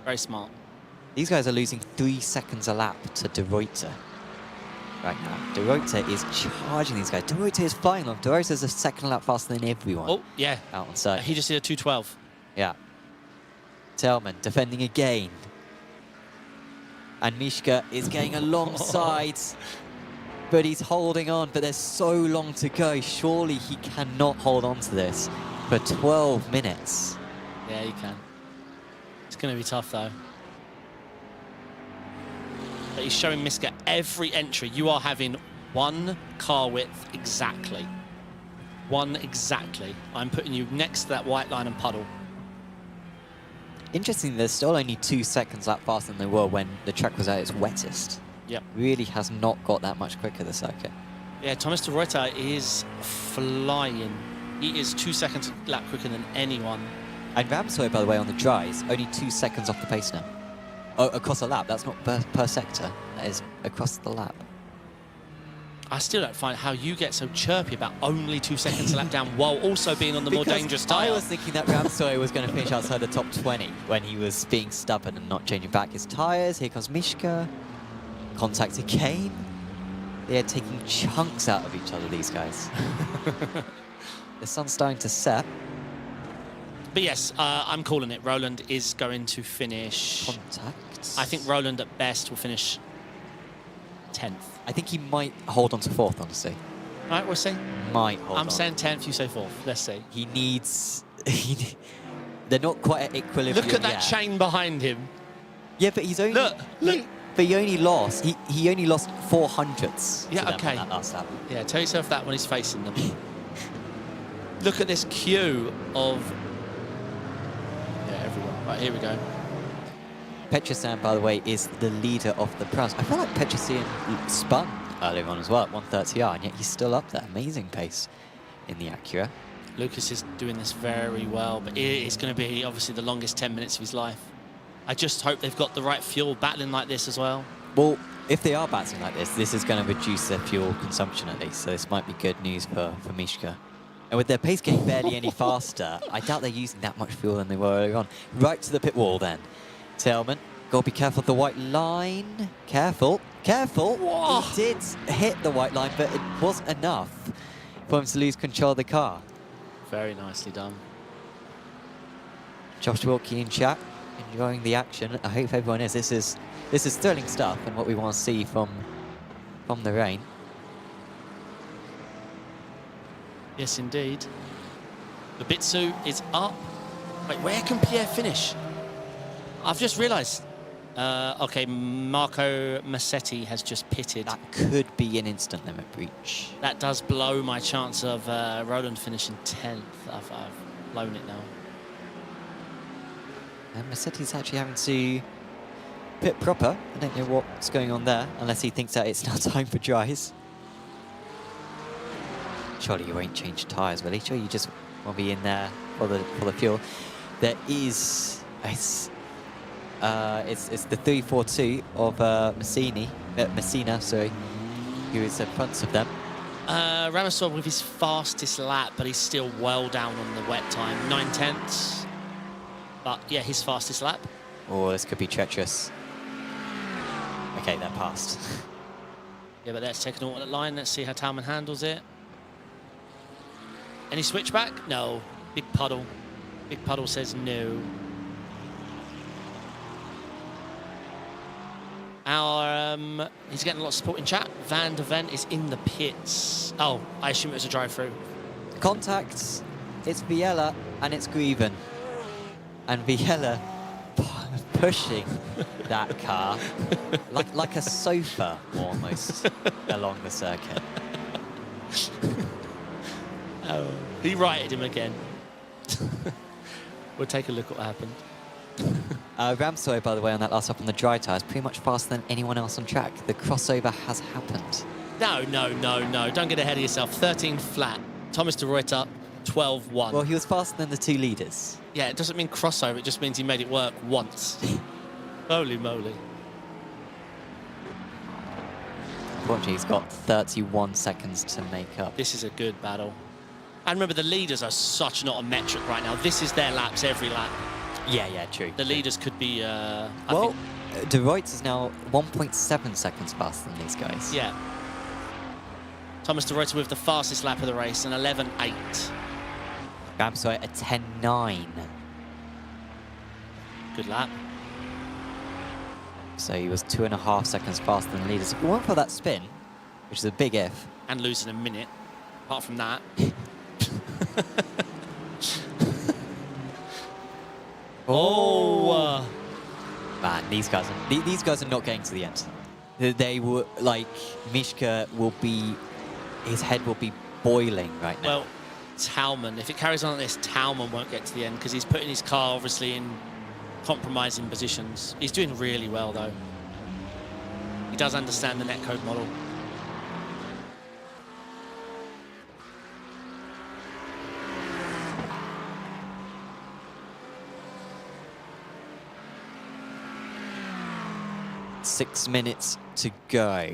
Very smart. These guys are losing 3 seconds a lap to De Ruyter right now. De Ruyter is charging these guys. De Ruyter is flying them. De Ruyter is a second lap faster than everyone. Oh, yeah. Out on side. He just did a 2:12. Yeah. Tillman defending again. And Mishka is getting alongside, but he's holding on. But there's so long to go. Surely he cannot hold on to this for 12 minutes. Yeah, he can. It's going to be tough, though. But he's showing Mishka every entry. You are having 1 car width exactly. 1 exactly. I'm putting you next to that white line and puddle. Interesting, there's still only 2 seconds lap faster than they were when the track was at its wettest. Yep. Really has not got that much quicker, the circuit. Yeah, Thomas de Ruyter is flying. He is 2 seconds a lap quicker than anyone. And Rennsport, by the way, on the dries, only 2 seconds off the pace now. Oh, across a lap. That's not per sector. That is across the lap. I still don't find how you get so chirpy about only 2 seconds a lap down while also being on the more dangerous tyre. I was thinking that Rennsport was going to finish outside the top 20 when he was being stubborn and not changing back his tyres. Here comes Mishka. Contact again. They are taking chunks out of each other, these guys. The sun's starting to set. But yes, I'm calling it. Roland is going to finish... Contact. I think Roland at best will finish 10th. I think he might hold on to 4th, honestly. All right, we'll see. Might hold on. I'm saying 10th, you say 4th. Let's see. He needs... They're not quite at equilibrium. Look at that yet. chain behind him. Yeah, but he's only... Look. But he only lost. He only lost 4 hundredths. Yeah, to them okay. on that last lap. Yeah, tell yourself that when he's facing them. Look at this queue of... Yeah, everyone. Right, here we go. Petrosian, by the way, is the leader of the Browns. I feel like Petrosian spun earlier on as well at 130R, and yet he's still up there. Amazing pace in the Acura. Lucas is doing this very well, but it's going to be obviously the longest 10 minutes of his life. I just hope they've got the right fuel battling like this as well. Well, if they are battling like this is going to reduce their fuel consumption at least, so this might be good news for Mishka. And with their pace getting barely any faster, I doubt they're using that much fuel than they were earlier on. Right to the pit wall then. Tillman, got to be careful of the white line. Careful, careful. Whoa. He did hit the white line, but it wasn't enough for him to lose control of the car. Very nicely done. Josh Wilkie in chat, enjoying the action. I hope everyone is. This is thrilling stuff and what we want to see from the rain. Yes, indeed. The Bitsu is up. Wait, where can Pierre finish? I've just realised. Okay, Marco Massetti has just pitted. That could be an instant limit breach. That does blow my chance of Roland finishing 10th. I've blown it now. And Massetti's actually having to pit proper. I don't know what's going on there, unless he thinks that it's now time for dries. Surely you won't change tyres, will he? Sure, you just want to be in there for the fuel. There is... It's the 342 of Messina, sorry, who is in front of them. Rennsport with his fastest lap, but he's still well down on the wet time, 9/10. But yeah, his fastest lap. Oh, this could be treacherous. Okay, that passed. Yeah, but let's take an alternate line. Let's see how Talman handles it. Any switchback? No. Big puddle. Big puddle says no. He's getting a lot of support in chat. Van de Ven is in the pits. Oh, I assume it was a drive-through. Contacts. It's Viella and it's Grieven. And Viella pushing that car like a sofa almost along the circuit. Oh, he righted him again. We'll take a look at what happened. Ramsoy, by the way, on that last up on the dry tyres, pretty much faster than anyone else on track. The crossover has happened. No. Don't get ahead of yourself. 13 flat. Thomas de Ruyter, 12-1. Well, he was faster than the 2 leaders. Yeah, it doesn't mean crossover. It just means he made it work once. Holy moly. Unfortunately, he's got 31 seconds to make up. This is a good battle. And remember, the leaders are such not a metric right now. This is their laps every lap. Yeah, true. The leaders could be... well, de Ruyter is now 1.7 seconds faster than these guys. Yeah. Thomas de Ruyter with the fastest lap of the race, an 11.8. Ramsoy a 10.9. Good lap. So he was 2.5 seconds faster than the leaders. If it weren't for that spin, which is a big if. And losing a minute, apart from that. Oh! Man, these guys are not getting to the end. They were like Mishka will be, his head will be boiling right now. Well, Talman, if it carries on like this, Talman won't get to the end because he's putting his car obviously in compromising positions. He's doing really well though. He does understand the netcode model. Six minutes to go.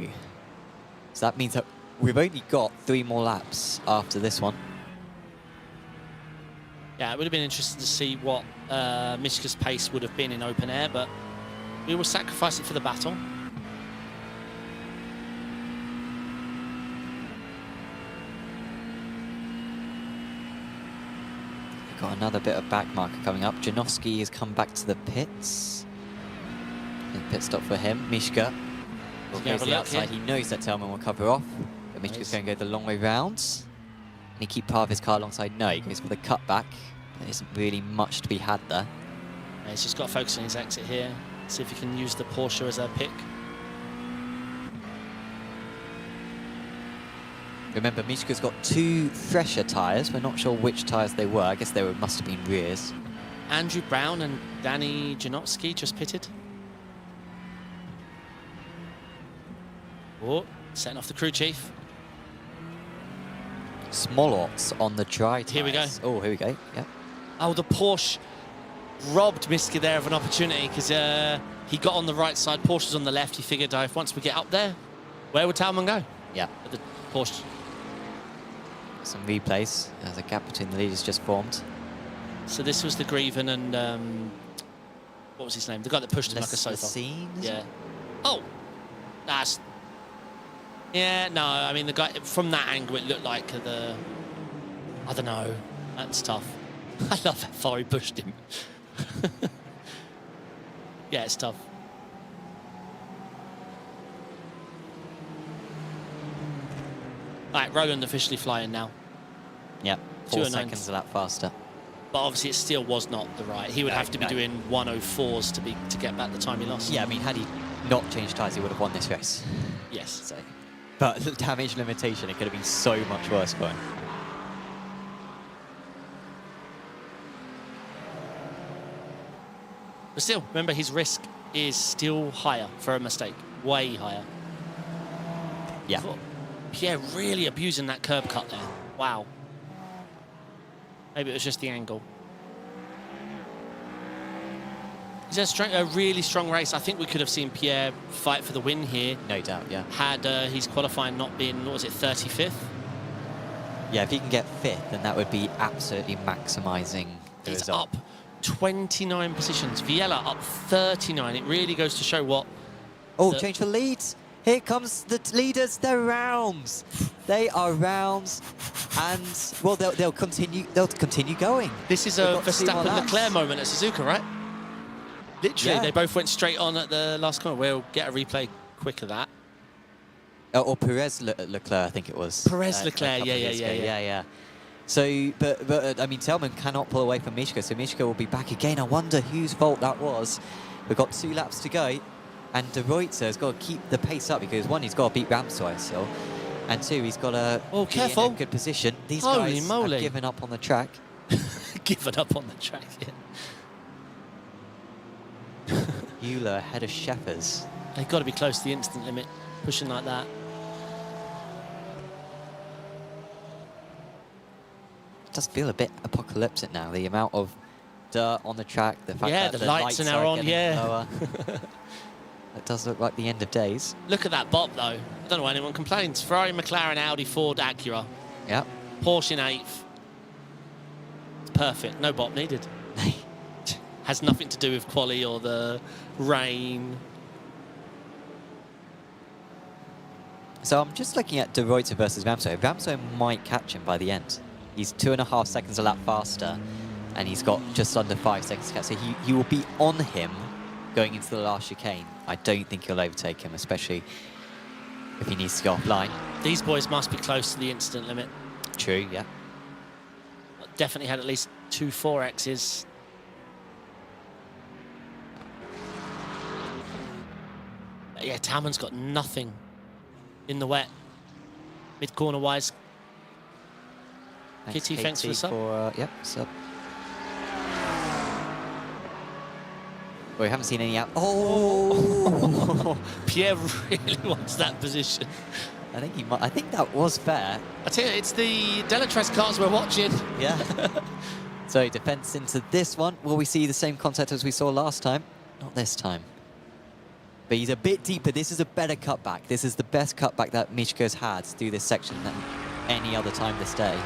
So that means that we've only got 3 more laps after this one. Yeah, it would have been interesting to see what Mishka's pace would have been in open air, but we will sacrifice it for the battle. We've got another bit of back marker coming up. Janowski has come back to the pits. Pit stop for him. Mishka will go to the outside. He knows that Telman will cover off, but Mishka's going to go the long way round. And he keep part of his car alongside. No, he goes for the cutback. There isn't really much to be had there. Yeah, he's just got to focus on his exit here. See if he can use the Porsche as a pick. Remember, Mishka's got 2 fresher tyres. We're not sure which tyres they were. I guess they must have been rears. Andrew Brown and Danny Janowski just pitted. Oh, setting off the crew chief. Smolotz on the dry tyres. Here we go. Oh, here we go. Yeah. Oh, the Porsche robbed Mishka there of an opportunity because he got on the right side. Porsche was on the left. He figured if once we get up there, where would Talman go? Yeah. But the Porsche. Some replays. There's a gap between the leaders just formed. So this was the Grieven and what was his name? The guy that pushed him like a sofa. Scenes? Yeah. Oh, that's. Yeah, no, I mean, the guy, from that angle, it looked like I don't know, that's tough. I love how far he pushed him. Yeah, it's tough. All right, Roland officially flying now. Yeah, 4 seconds a lap faster. But obviously it still was not the right. He would have to be doing 104s to get back the time he lost. Yeah, I mean, had he not changed tyres, he would have won this race. Yes. So. But the damage limitation, it could have been so much worse for him. But still, remember, his risk is still higher for a mistake. Way higher. Yeah. Pierre really abusing that curb cut there. Wow. Maybe it was just the angle. It's a really strong race. I think we could have seen Pierre fight for the win here. No doubt, yeah. Had his qualifying not been, what was it, 35th? Yeah, if he can get 5th, then that would be absolutely maximising the He's result. up 29 positions. Viella up 39. It really goes to show what... Oh, change for lead. Here comes the leaders. They're rounds. They are rounds, and well, they'll continue. They'll continue going. This is a Verstappen-Leclerc moment at Suzuka, right? Literally, they both went straight on at the last corner. We'll get a replay quick of that. Or Perez Leclerc, I think it was. Perez Leclerc, yeah. So, but I mean, Tillman cannot pull away from Mishka, so Mishka will be back again. I wonder whose fault that was. We've got 2 laps to go, and De Ruyter has got to keep the pace up because 1, he's got to beat Rennsport still, and 2, he's got to be in a good position. These guys have given up on the track. Given up on the track, yeah. Euler ahead of Sheffers. They've got to be close to the instant limit, pushing like that. It does feel a bit apocalyptic now, the amount of dirt on the track, the fact that the lights are now on, lower. It does look like the end of days. Look at that bop, though. I don't know why anyone complains. Ferrari, McLaren, Audi, Ford, Acura. Yep. Porsche in 8th. It's perfect. No bop needed. Has nothing to do with quali or the rain. So I'm just looking at De Ruyter versus Rennsport. Rennsport might catch him by the end. He's 2.5 seconds a lap faster, and he's got just under 5 seconds to catch. So he will be on him going into the last chicane. I don't think he'll overtake him, especially if he needs to go offline. These boys must be close to the instant limit. True, yeah. Definitely had at least 2 4Xs. Yeah, Talman's got nothing in the wet. Mid-corner wise. Kitty, thanks for the sub. Yep, sub. Well, we haven't seen any out. Oh! Pierre really wants that position. I think he might. I think that was fair. I tell you, it's the Delatraz cars we're watching. Yeah. So defense into this one. Will we see the same concept as we saw last time? Not this time. But he's a bit deeper. This is a better cutback. This is the best cutback that Mishka's had through this section than any other time this day.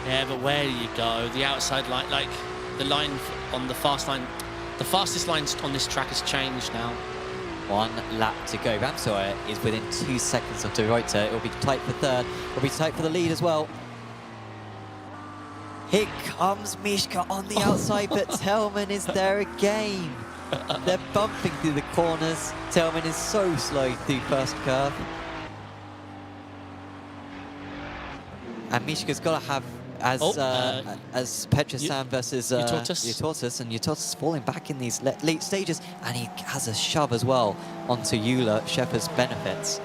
Yeah, but where do you go? The outside line, like the line on the fast line, the fastest line on this track has changed now. 1 lap to go. Rennsport is within 2 seconds of De Ruyter. It will be tight for 3rd. It will be tight for the lead as well. Here comes Mishka on the outside, but Tillman is there again. They're bumping through the corners. Tillman is so slow through first curve. And Mishka's got to have as Petrosan versus Utortus, and Utortus is falling back in these late stages, and he has a shove as well onto Euler, Shepard's benefits.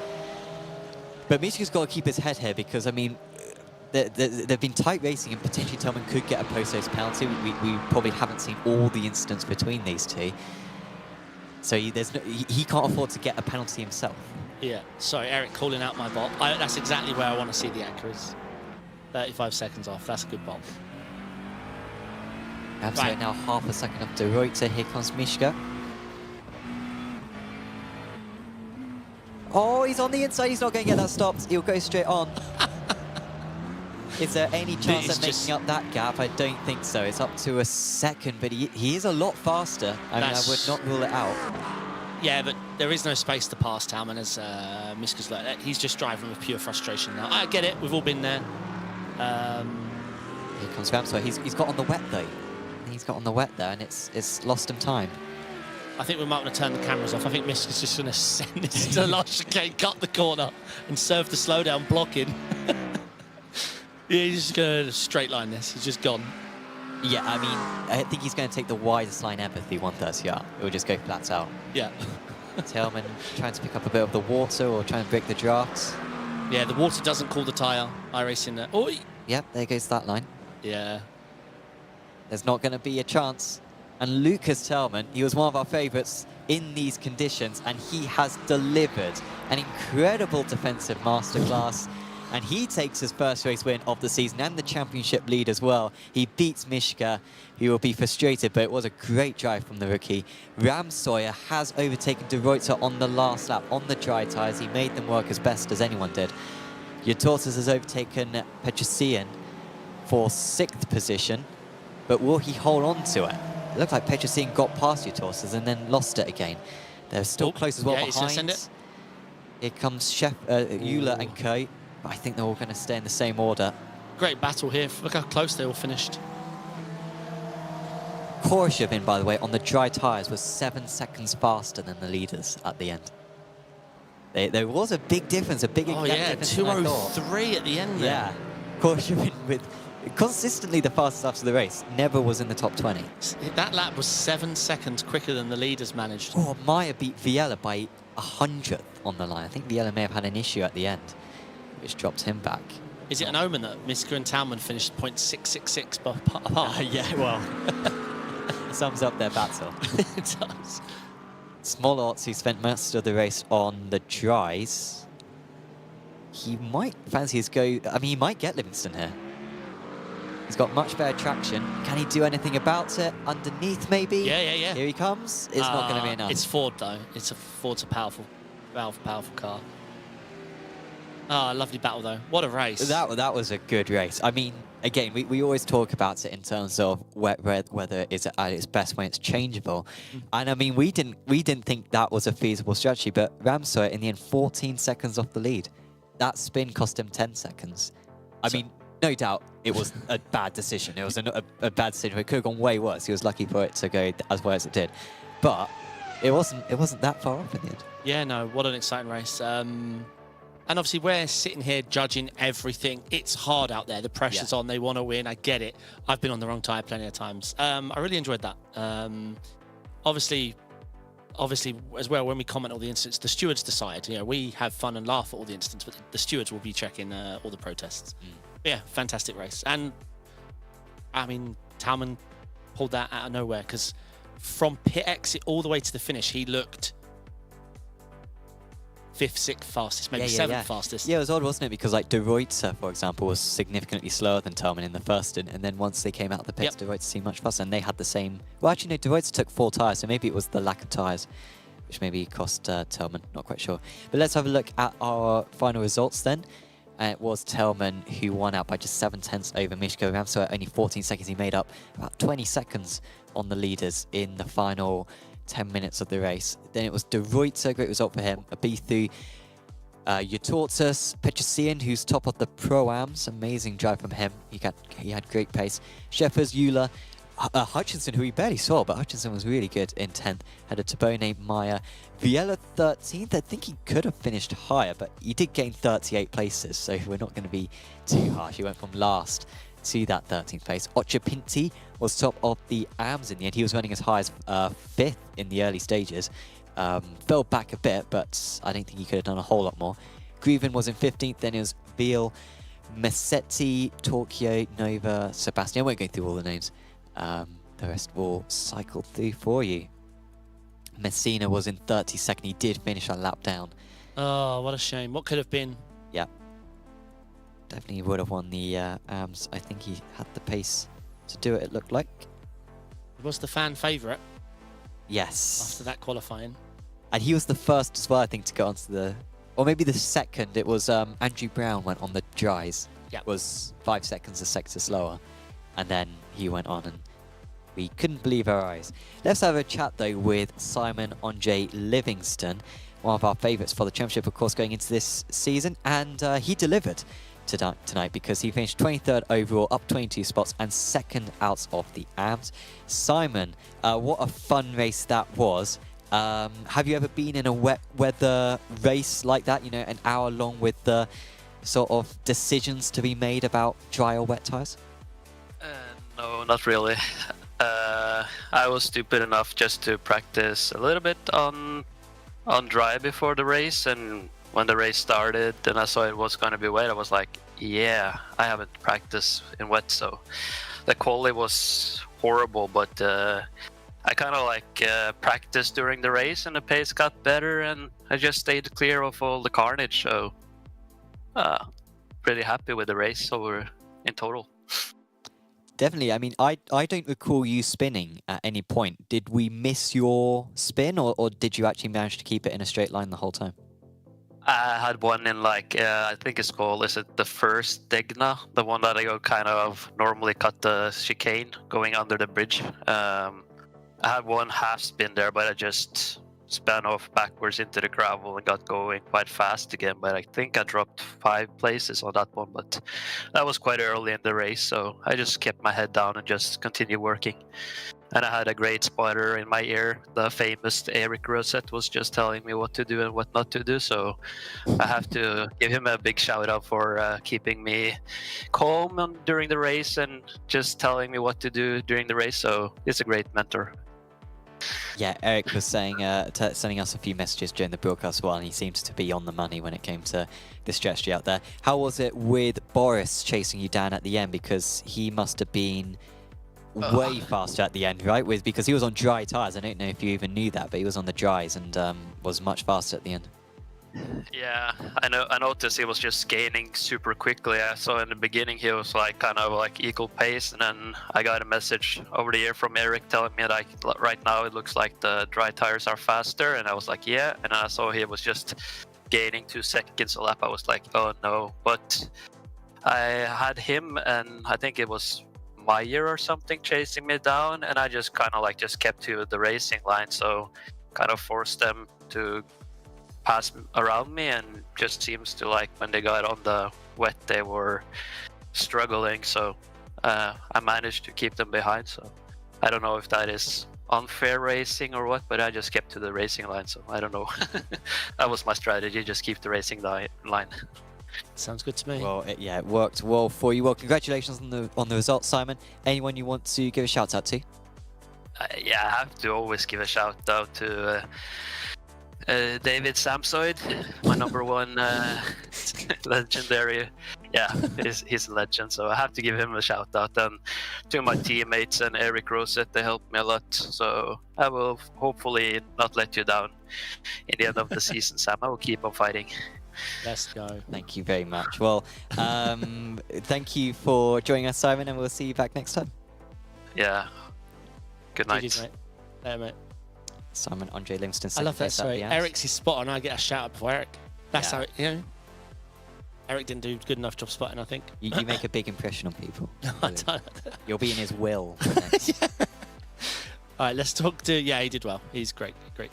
But Mishka's got to keep his head here because, I mean, they've been tight racing, and potentially Tillman could get a post-race penalty. We probably haven't seen all the incidents between these two. So he can't afford to get a penalty himself. Yeah, sorry, Eric calling out my bop. That's exactly where I want to see the Acuras. 35 seconds off, that's a good bop. Absolutely, now half a second up De Ruyter. Here comes Mishka. Oh, he's on the inside, he's not going to get that stopped. He'll go straight on. Is there any chance of making up that gap? I don't think so. It's up to a second, but he is a lot faster. I mean, I would not rule it out. Yeah, but there is no space to pass Talman as Mishka's like that. He's just driving with pure frustration now. I get it, we've all been there. Here comes Rennsport. He's got on the wet though. He's got on the wet there, and it's lost him time. I think we might want to turn the cameras off. I think Mishka's just going to send this to the last chicane, cut the corner, and serve the slowdown blocking. Yeah, he's just going to straight line this. He's just gone. Yeah, I mean, I think he's going to take the widest line ever through 130 out. It will just go flat out. Yeah. Tillman trying to pick up a bit of the water or trying to break the drafts. Yeah, the water doesn't cool the tyre. iRacing there. Oh, yep, there goes that line. Yeah. There's not going to be a chance. And Lucas Tillman, he was one of our favourites in these conditions, and he has delivered an incredible defensive masterclass. And he takes his first race win of the season and the championship lead as well. He beats Mishka. He will be frustrated, but it was a great drive from the rookie. Rennsport has overtaken De Ruyter on the last lap on the dry tyres. He made them work as best as anyone did. Utortus has overtaken Petrosian for 6th position, but will he hold on to it? It looked like Petrosian got past Utortus and then lost it again. They're still close as well behind. Here comes Euler and Co. But I think they're all going to stay in the same order. Great battle here. Look how close they all finished. Korshevin, by the way, on the dry tyres was 7 seconds faster than the leaders at the end. There was a big difference, a big difference. 2:03 at the end there. Yeah, Korshevin with consistently the fastest after the race, never was in the top 20. That lap was 7 seconds quicker than the leaders managed. Oh, Maya beat Viella by 100th on the line. I think Viella may have had an issue at the end, which dropped him back. Is it an omen that Miska and Talman finished 0.666 apart? Yeah, well, sums up their battle. It does. Small Ots, who spent most of the race on the dries, he might fancy his go. I mean, he might get Livingston here. He's got much better traction. Can he do anything about it? Underneath, maybe? Yeah. Here he comes. It's not going to be enough. It's Ford, though. Ford's a powerful car. Ah, lovely battle, though. What a race. That was a good race. I mean, again, we always talk about it in terms of whether it's at its best when it's changeable. And I mean, we didn't think that was a feasible strategy, but Rennsport in the end 14 seconds off the lead. That spin cost him 10 seconds. I mean, no doubt it was a bad decision. It was a bad decision. It could have gone way worse. He was lucky for it to go as well as it did. But it wasn't that far off in the end. Yeah, no, what an exciting race. And obviously, we're sitting here judging everything. It's hard out there. The pressure's on. They want to win. I get it. I've been on the wrong tyre plenty of times. I really enjoyed that. Obviously, as well, when we comment on the incidents, the stewards decide. You know, we have fun and laugh at all the incidents, but the stewards will be checking all the protests. Yeah, fantastic race. And, I mean, Talman pulled that out of nowhere because from pit exit all the way to the finish, he looked 5th, 6th fastest, maybe 7th fastest. Yeah, it was odd, wasn't it? Because like De Ruyter, for example, was significantly slower than Talman in the first, and then once they came out of the pits, De Ruyter seemed much faster, and they had the same. Well, actually, no, De Ruyter took 4 tyres, so maybe it was the lack of tyres, which maybe cost Talman. Not quite sure. But let's have a look at our final results then. It was Talman who won out by just 7/10 over Miško Rennsport. Only 14 seconds. He made up about 20 seconds on the leaders in the final 10 minutes of the race. Then it was De Ruyter, great result for him. Abithu, Utortus, Petrosian, who's top of the Pro-Ams. Amazing drive from him. He had great pace. Sheffers, Euler, Hutchinson, who we barely saw, but Hutchinson was really good in 10th. Had a Tabone, Meyer. Viella 13th. I think he could have finished higher, but he did gain 38 places, so we're not going to be too harsh. He went from last to that 13th place. Occhipinti was top of the AMS in the end. He was running as high as 5th in the early stages. Fell back a bit, but I don't think he could have done a whole lot more. Grieven was in 15th. Then it was Veal, Messetti, Tokyo, Nova, Sebastian. I won't go through all the names. The rest will cycle through for you. Messina was in 32nd. He did finish a lap down. Oh, what a shame. What could have been? Yeah. Definitely would have won the AMS. I think he had the pace to do it, it looked like. He was the fan favourite. Yes. After that qualifying. And he was the first as well, I think, to go onto the... Or maybe the second. It was Andrew Brown went on the dries. Yeah. It was 5 seconds a sector slower. And then he went on and we couldn't believe our eyes. Let's have a chat, though, with Simon Andre Livingston, one of our favourites for the championship, of course, going into this season. And he delivered tonight because he finished 23rd overall, up 22 spots, and 2nd out of the AMS. Simon, what a fun race that was. Have you ever been in a wet weather race like that, you know, an hour long with the sort of decisions to be made about dry or wet tyres? No, not really. I was stupid enough just to practice a little bit on dry before the race, and when the race started and I saw it was going to be wet, I was like, yeah, I haven't practiced in wet, so the quality was horrible, but I kind of like practiced during the race and the pace got better and I just stayed clear of all the carnage, so pretty happy with the race over in total. Definitely. I mean, I don't recall you spinning at any point. Did we miss your spin, or did you actually manage to keep it in a straight line the whole time? I had one in like, I think it's called, is it the first Degna? The one that I go kind of normally cut the chicane going under the bridge. I had one half spin there, but I just span off backwards into the gravel and got going quite fast again. But I think I dropped 5 places on that one. But that was quite early in the race, so I just kept my head down and just continued working. And I had a great spotter in my ear. The famous Eric Rosette was just telling me what to do and what not to do. So I have to give him a big shout out for keeping me calm during the race and just telling me what to do during the race. So he's a great mentor. Yeah, Eric was saying, sending us a few messages during the broadcast while, and he seems to be on the money when it came to the strategy out there. How was it with Boris chasing you down at the end? Because he must have been way faster at the end, right? Because he was on dry tires. I don't know if you even knew that, but he was on the dries and was much faster at the end. Yeah, I noticed he was just gaining super quickly. I saw in the beginning he was like kind of like equal pace, and then I got a message over the air from Eric telling me like right now it looks like the dry tires are faster, and I was like yeah, and I saw he was just gaining 2 seconds a lap. I was like oh no, but I had him and I think it was Meyer or something chasing me down, and I just kind of like just kept to the racing line, so kind of forced them to pass around me, and just seems to like when they got on the wet they were struggling, so I managed to keep them behind. So I don't know if that is unfair racing or what, but I just kept to the racing line, so I don't know. That was my strategy, just keep the racing line. Sounds good to me. Well, it worked well for you. Well, congratulations on the results, Simon. Anyone you want to give a shout out to? Yeah, I have to always give a shout out to David Samsoid, my number 1 legendary. Yeah, he's a legend, so I have to give him a shout out. And to my teammates and Eric Rosette, they helped me a lot. So I will hopefully not let you down in the end of the season, Sam. I will keep on fighting. Let's go. Thank you very much. Well, thank you for joining us, Simon, and we'll see you back next time. Yeah. Good night. GG's, mate. Later, mate. Simon Andre Livingston. I love that. Sorry, Eric's his spot on. I get a shout out before Eric. That's how you know. Eric didn't do a good enough job spotting, I think. You make a big impression on people. I don't. You'll be in his will. Yeah. All right, let's talk to... Yeah, he did well. He's great guy.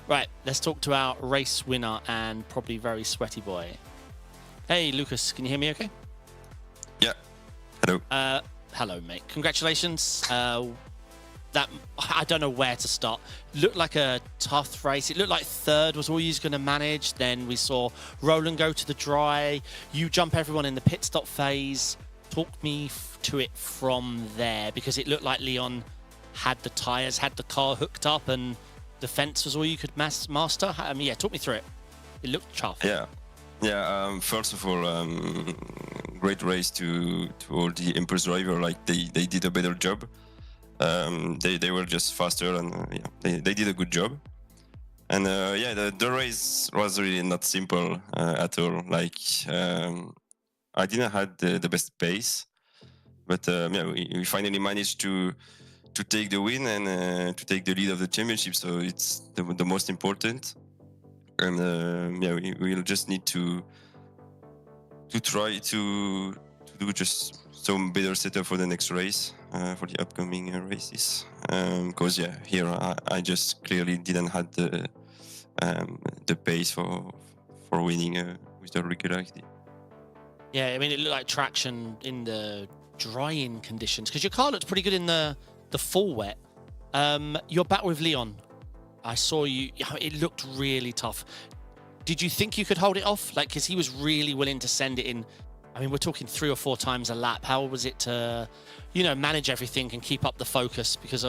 Right, let's talk to our race winner and probably very sweaty boy. Hey, Lucas, can you hear me okay? Yeah. Hello. Hello, mate. Congratulations. That I don't know where to start. Looked like a tough race. It looked like third was all you was going to manage. Then we saw Roland go to the dry. You jump everyone in the pit stop phase. Talk me to it from there, because it looked like Leon had the tyres, had the car hooked up, and the fence was all you could master. Yeah, talk me through it. It looked tough. Yeah. First of all, great race to all the Impulse driver. Like they did a better job. They were just faster, and they did a good job. And the race was really not simple at all. Like I didn't have the best pace, but we finally managed to take the win and to take the lead of the championship. So it's the most important. And we'll just need to try to do just some better setup for the next race, for the upcoming races. Because here I just clearly didn't have the pace for winning with the regularity. Yeah, I mean, it looked like traction in the drying conditions, because your car looked pretty good in the full wet. You're back with Leon. I saw you. It looked really tough. Did you think you could hold it off? Like, because he was really willing to send it in. I mean, we're talking 3 or 4 times a lap. How was it to, manage everything and keep up the focus? Because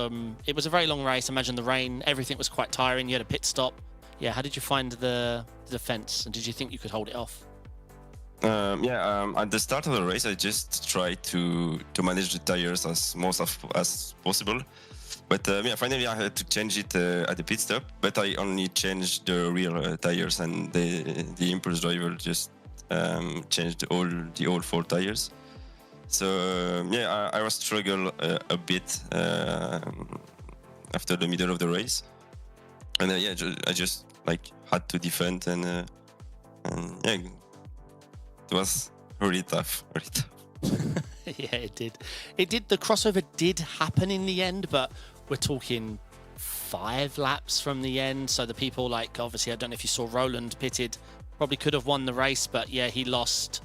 it was a very long race. Imagine the rain. Everything was quite tiring. You had a pit stop. Yeah, how did you find the fence? And did you think you could hold it off? At the start of the race, I just tried to manage the tires as possible. But finally I had to change it at the pit stop. But I only changed the rear tires, and the Impulse driver just changed all 4 tires. So I was struggle a bit after the middle of the race, and I just had to defend, and it was really tough. Yeah, it did. The crossover did happen in the end, but we're talking 5 laps from the end. So the people like, obviously, I don't know if you saw Roland pitted, probably could have won the race, but yeah, he lost.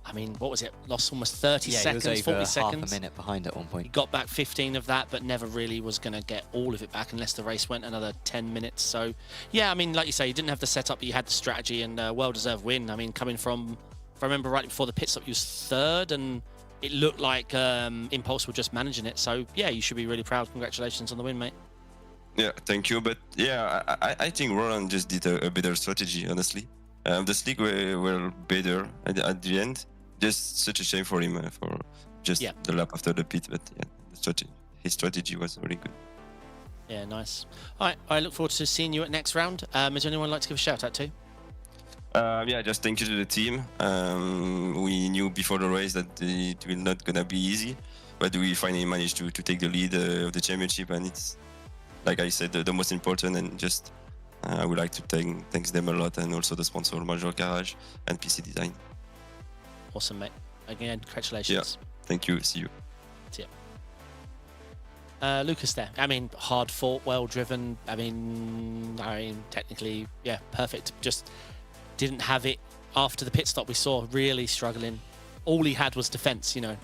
I mean, what was it? Lost almost 30 seconds, he was 40 over seconds. half a minute behind at one He point. got back 15 of that, but never really was going to get all of it back unless the race went another 10 minutes. So, yeah, I mean, like you say, you didn't have the setup, but you had the strategy, and well-deserved win. I mean, coming from, if I remember right, before the pit stop, he was 3rd, and it looked like Impulse were just managing it. So, yeah, you should be really proud. Congratulations on the win, mate. Yeah, thank you. But yeah, I think Roland just did a better strategy, honestly. The slick were better at the end. Just such a shame for him for just the lap after the pit. But yeah, his strategy was very good. Yeah, nice. All right, I look forward to seeing you at next round. Is there anyone like to give a shout out to? Yeah, just thank you to the team. We knew before the race that it will not gonna be easy, but we finally managed to take the lead of the championship, and it's, like I said, the most important. And just I would like to thanks them a lot, and also the sponsor Major Garage and PC Design. Awesome, mate. Again, congratulations. Yeah, thank you. See you. See ya. Lucas there. I mean, hard fought, well driven. I mean, technically, yeah, perfect. Just didn't have it after the pit stop. We saw really struggling. All he had was defense, you know,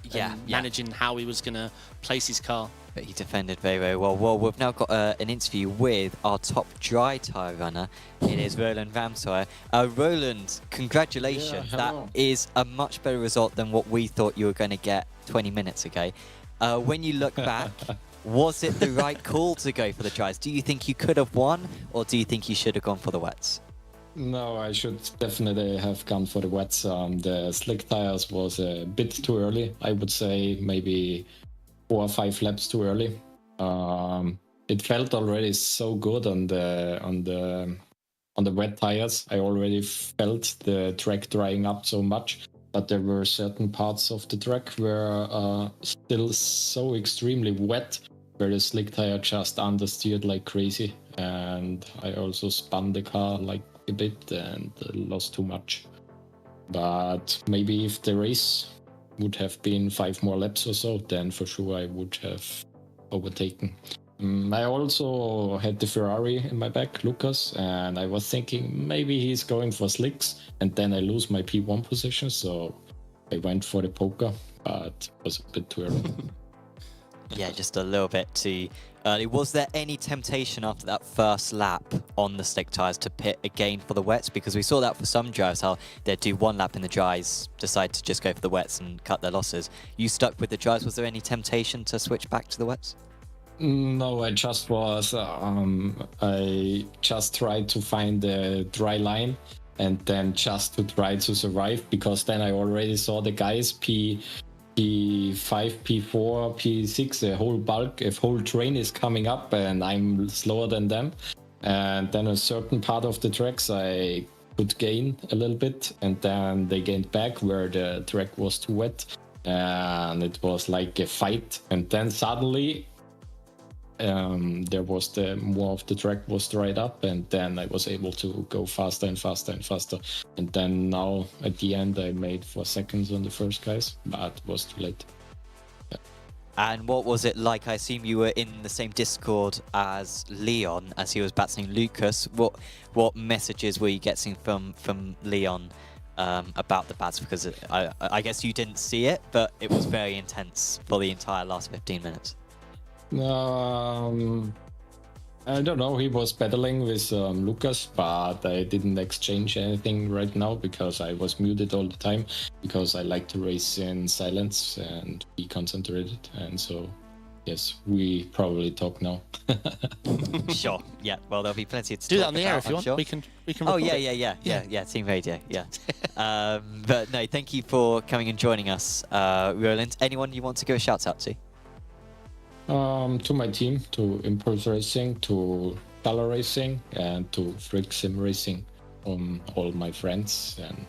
managing how he was going to place his car. But he defended very, very well. Well, we've now got an interview with our top dry tyre runner. It is Roland Ramsoy. Roland, congratulations. Yeah, that is a much better result than what we thought you were going to get 20 minutes ago. When you look back, was it the right call to go for the dries? Do you think you could have won, or do you think you should have gone for the wets? No, I should definitely have gone for the wets. The slick tires was a bit too early. I would say maybe 4 or 5 laps too early. It felt already so good on the wet tires. I already felt the track drying up so much, but there were certain parts of the track were still so extremely wet, where the slick tire just understeered like crazy, and I also spun the car like a bit and lost too much. But maybe if the race would have been 5 more laps or so, then for sure I would have overtaken. I also had the Ferrari in my back, Lucas, and I was thinking maybe he's going for slicks, and then I lose my P1 position, so I went for the poker, but it was a bit too early. Yeah, just a little bit too early. Was there any temptation after that first lap on the slick tyres to pit again for the wets? Because we saw that for some drivers, how they'd do 1 lap in the dries, decide to just go for the wets and cut their losses. You stuck with the dries. Was there any temptation to switch back to the wets? No, I just was. I just tried to find the dry line and then just to try to survive, because then I already saw the guys P5, P4, P6, a whole bulk, a whole train is coming up and I'm slower than them. And then a certain part of the tracks I could gain a little bit, and then they gained back where the track was too wet. And it was like a fight. And then suddenly there was more of the track was dried up, and then I was able to go faster and faster and faster. And then now at the end I made 4 seconds on the first guys, but it was too late. Yeah. And what was it like? I assume you were in the same Discord as Leon as he was battling Lucas. What messages were you getting from Leon about the bats? Because I guess you didn't see it, but it was very intense for the entire last 15 minutes. I don't know, he was battling with Lucas, but I didn't exchange anything right now because I was muted all the time, because I like to race in silence and be concentrated. And so, yes, we probably talk now. Sure. Yeah. Well, there'll be plenty to do talk that on the air about, if you want. Sure. We can. Oh record yeah. Team Radio. Yeah. But no, thank you for coming and joining us, Roland. Anyone you want to give a shout out to? To my team, to Impulse Racing, to Color Racing, and to Frick Sim Racing, all my friends, and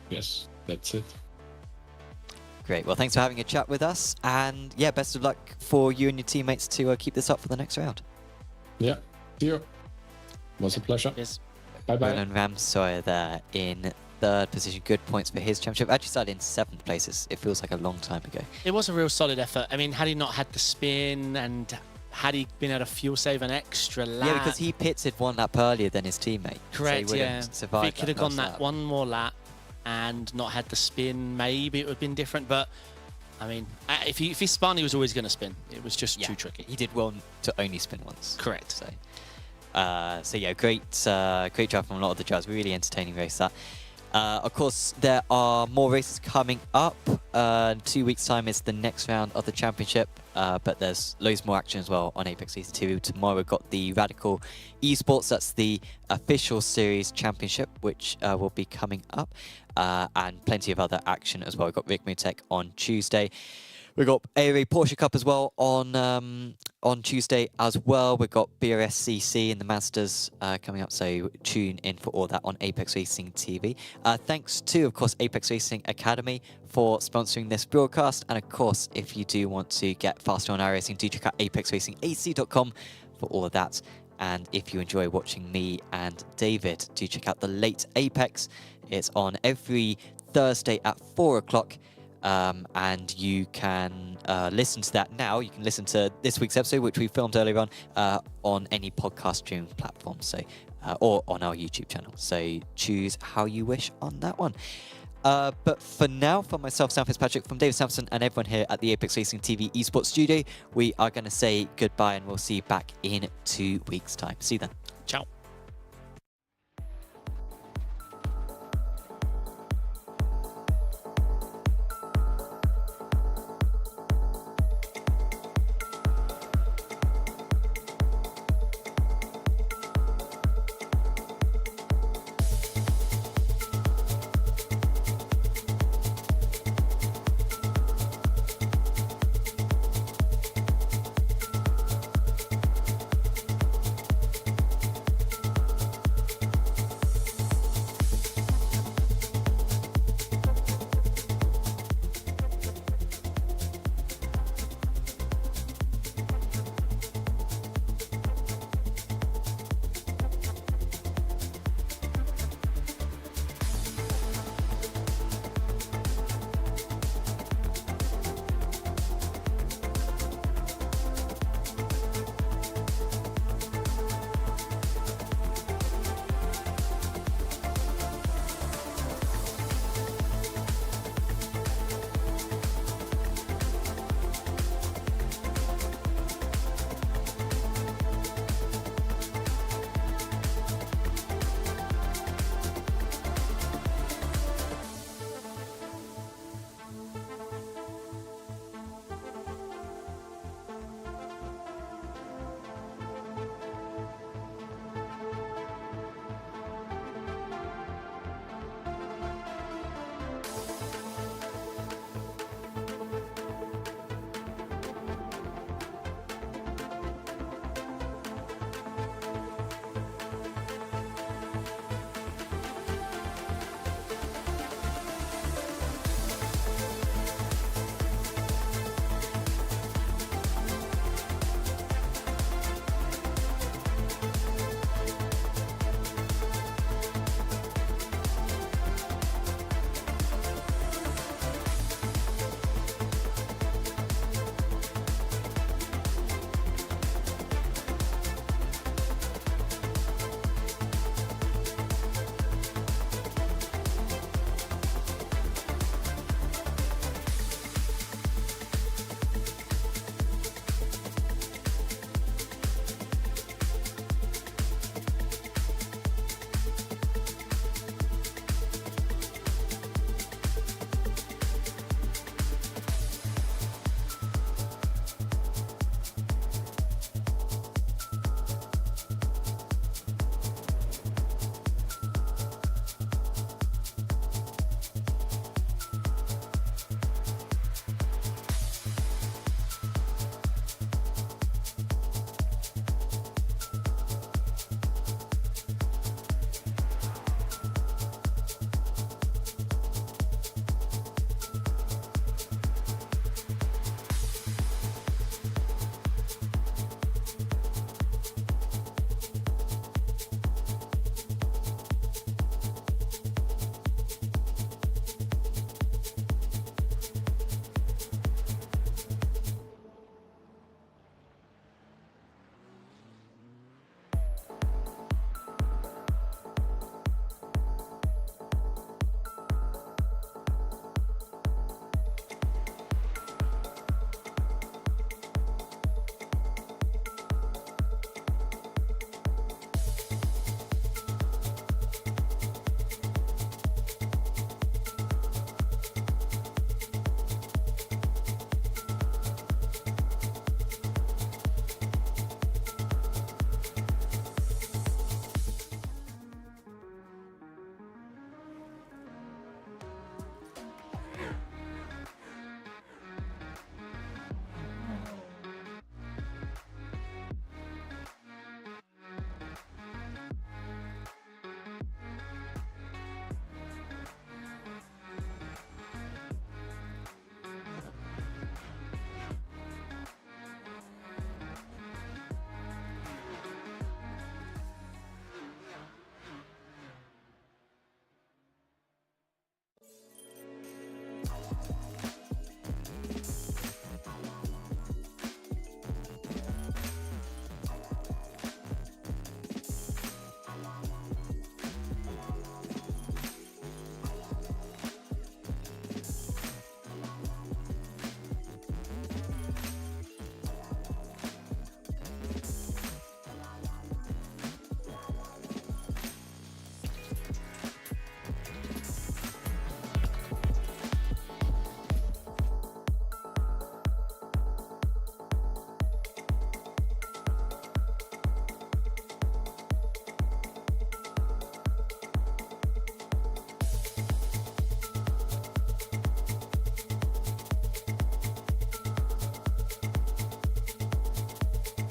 yes, that's it. Great. Well, thanks for having a chat with us, and yeah, best of luck for you and your teammates to keep this up for the next round. Yeah, see you. Was a pleasure. Yes. Bye bye. Roland Ramsoy there in 3rd position. Good points for his championship. Actually started in 7th place. It feels like a long time ago. It was a real solid effort. I mean, had he not had the spin and had he been able to fuel save an extra lap. Yeah, because he pitted 1 lap earlier than his teammate. Correct, so he yeah. survived If he could have gone that one more lap and not had the spin, maybe it would have been different. But, I mean, if he spun, he was always going to spin. It was just too tricky. He did well to only spin once. Correct. So yeah, great drive from a lot of the drivers. Really entertaining race that. Of course, there are more races coming up. 2 weeks' time is the next round of the championship, but there's loads more action as well on Apex Racing 2. Tomorrow we've got the Radical Esports, that's the official series championship, which will be coming up, and plenty of other action as well. We've got Rick Mutek on Tuesday. We've got ARA Porsche Cup as well on Tuesday as well. We've got BRSCC in the Masters coming up, so tune in for all that on Apex Racing TV. Thanks to, of course, Apex Racing Academy for sponsoring this broadcast. And of course, if you do want to get faster on iRacing, do check out apexracingac.com for all of that. And if you enjoy watching me and David, do check out the Late Apex. It's on every Thursday at 4 o'clock. And you can listen to that now. You can listen to this week's episode, which we filmed earlier on any podcast streaming platform, so or on our YouTube channel. So choose how you wish on that one. But for now, for myself, Sam Fitzpatrick, from David Sampson and everyone here at the Apex Racing TV Esports Studio, we are going to say goodbye, and we'll see you back in 2 weeks' time. See you then. Ciao.